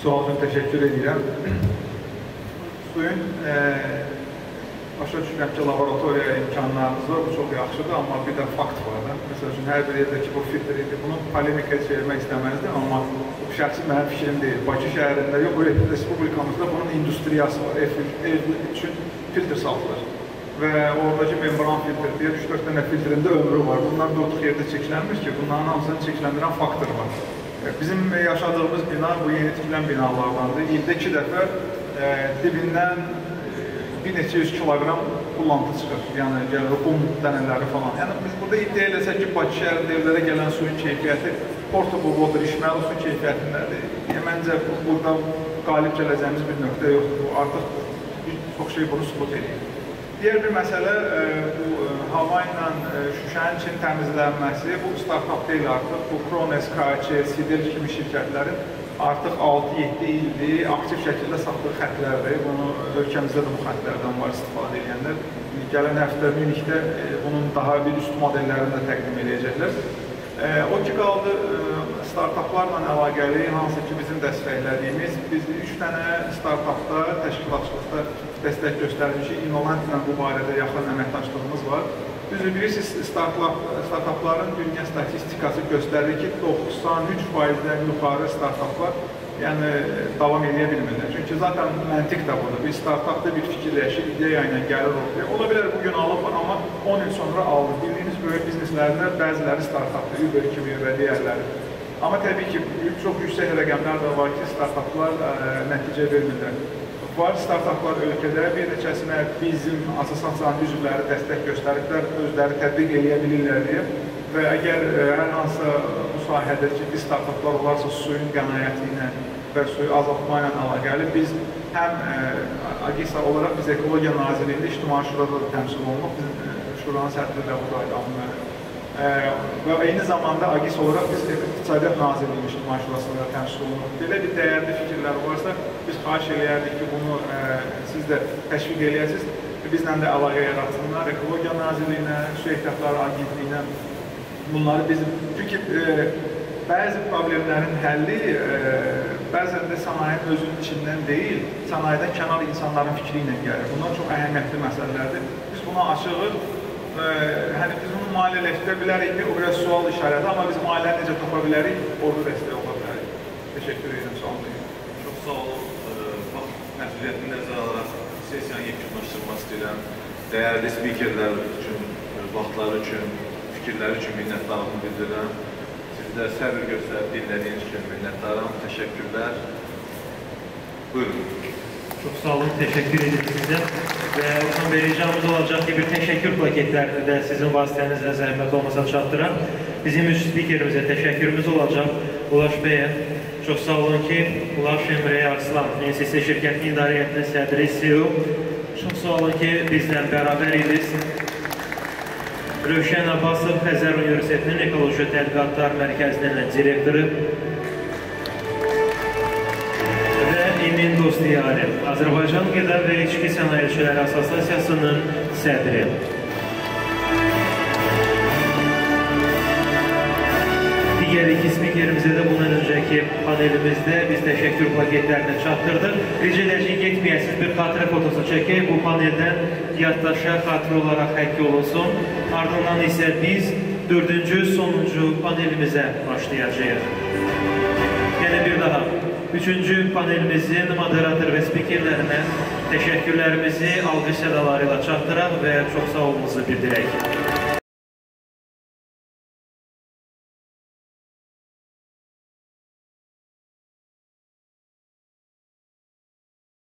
Sual üçün təşəkkür edirəm. Suyun başa düşürəm ki, laboratoriya imkanlarınız var, bu çox yaxşıdır, amma bir də fakt var da. Məsəl üçün, hər bir yerdəki bu filtr idi, bunu polemikaya çevirmək istəməzdim, amma bu şəxsi mənim fikrim deyil. Bakı şəhərində yox, bu respublikamızda bunun industriyası var, ev üçün filtr satılır. Və oradakı membran filtr deyə 3-4 dənə filtrində ömrü var. Bunlar dörtlük yerdə çəkilənmiş ki, bunların hamısını çəkiləndirən faktor var. Bizim yaşadığımız bina bu yeni tikilən binalardandır. İldə 2 dəfə dibindən bir neçə 100 kiloqram bullantı çıxır, yəni gəlir qum dənələri falan. Yəni biz burada iddia eləsək ki, Bakı şəhərində evlərə gələn suyun keyfiyyəti portable water, içməli su keyfiyyətindədir. Məncə burada qalib gələcəyimiz bir nöqtə yoxdur. Artıq çox şey bunu sübut edir. Digər bir məsələ bu hava ilə Şuşanın için təmizlənməsi, bu startup deyil artıq. Bu Krones, KC, Sidel kimi şirkətlərin artıq 6-7 ildir aktiv şəkildə satdığı xətlərdir. Bunu ölkəmizdə də bu xətlərdən var istifadə edənlər. Gələn həftə Münihdə bunun daha bir üst modellərini də təqdim edəcəklər. O ki, qaldı startuplarla əlaqəli, hansı ki bizim dəstəklədiyimiz, biz 3 dənə startupda, təşkilatçılıqda dəstək göstərmişik. Innovant ilə bu barədə yaxın əməkdaşlığımız var. Düzü bilirsiniz, startupların dünya statistikası göstərir ki, 93%-dən yuxarı startuplar davam edə bilmirlər. Çünki zaten məntiq də budur. Bir startupda bir fikirləşir, ideya ilə gəlir ortaya. Ola bilər bugün alıb, amma 10 il sonra alır. Bildiyiniz böyük bizneslərdə bəziləri startupda, Uber kimi və digərləri. Amma təbii ki, çox yüksək rəqəmlər də var ki, startuplar nəticə vermirlər. Var startuplar ölkədə bir neçəsinə bizim asosiasiyanın üzvləri dəstək göstəriblər, özləri tətbiq edə bilirlər deyə və əgər hər hansı bu sahədə ciddi startuplar olarsa suyun qənaəti ilə və suyu azaltma ilə əlaqəli biz həm AGİSA olaraq biz Ekologiya Nazirliyində İctimai Şurada da təmsil olunmaq, şuranın sədri də buradaydı. Və eyni zamanda AGİSA olaraq biz İqtisadiyyat Nazirliyinin İctimai Şurasında da təmsil olunmaq. Belə bir dəyərli fikirlər varsa, biz xahiş edərdik ki, bunu siz də təşviq edəsiniz. Bizlə də əlaqə yaratsınlar, Ekologiya Nazirliyinə, Su Ehtiyatları Agentliyinə. Bunları bizim, çünki bəzi problemlərin həlli bəzən də sənayenin özünün içindən deyil, sənayedən kənar insanların fikri ilə gəlir. Bunlar çox əhəmiyyətli məsələlərdir. Biz buna açığıq. Biz bunu maliyyələşdirə bilərik, o biraz sual işarədir, amma biz maliyyəni necə topa bilərik, orada dəstək ola bilərik. Təşəkkür edirəm, sağ olun. Çox sağ olun. Məsuliyyətini nəzərə alaraq sesiyanı yekunlaşdırmaq istəyirəm. Dəyərli spikerlər üçün, vaxtları üçün, fikirləri üçün minnətdarlığımı bildirirəm. Siz də səbir göstərib dinlədiyiniz üçün minnətdaram. Təşəkkürlər. Buyurun. Çox sağ olun, təşəkkür edirik sizə. Və Orxan bəy, ricamız olacaq ki, bir təşəkkür plaketlərini də sizin vasitənizlə zəhmət olmasa çatdıraq. Bizim üç spikerimizə təşəkkürümüz olacaq. Ulaş bəyə, çox sağ olun ki, Ulaş Emre Arslan, NSS şirkətinin idarə heyətinin sədri, CEO. Çox sağ olun ki, bizlə bərabər idiniz. Rövşən Abbasov, Xəzər Universitetinin Ekoloji Tədqiqatlar Mərkəzinin direktoru. Emin Dostiyari, Azərbaycan Qida və İçki Sənayecilər Assosiasiyasının sədri. Digər iki spikerimizə də bundan öncəki panelimizdə biz təşəkkür plaketlərini çatdırdıq. Rica edəcəyik, getməyəsiz bir xatirə fotosu çəkək, bu paneldən yaddaşa xatirə olaraq həkk olunsun. Ardından isə biz 4-cü, sonuncu panelimizə başlayacağıq. Yəni bir daha. Üçüncü panelimizin moderator və spikerlərinə təşəkkürlərimizi alqış sədaları ilə çatdıraq və çox sağ olmanızı bildirək.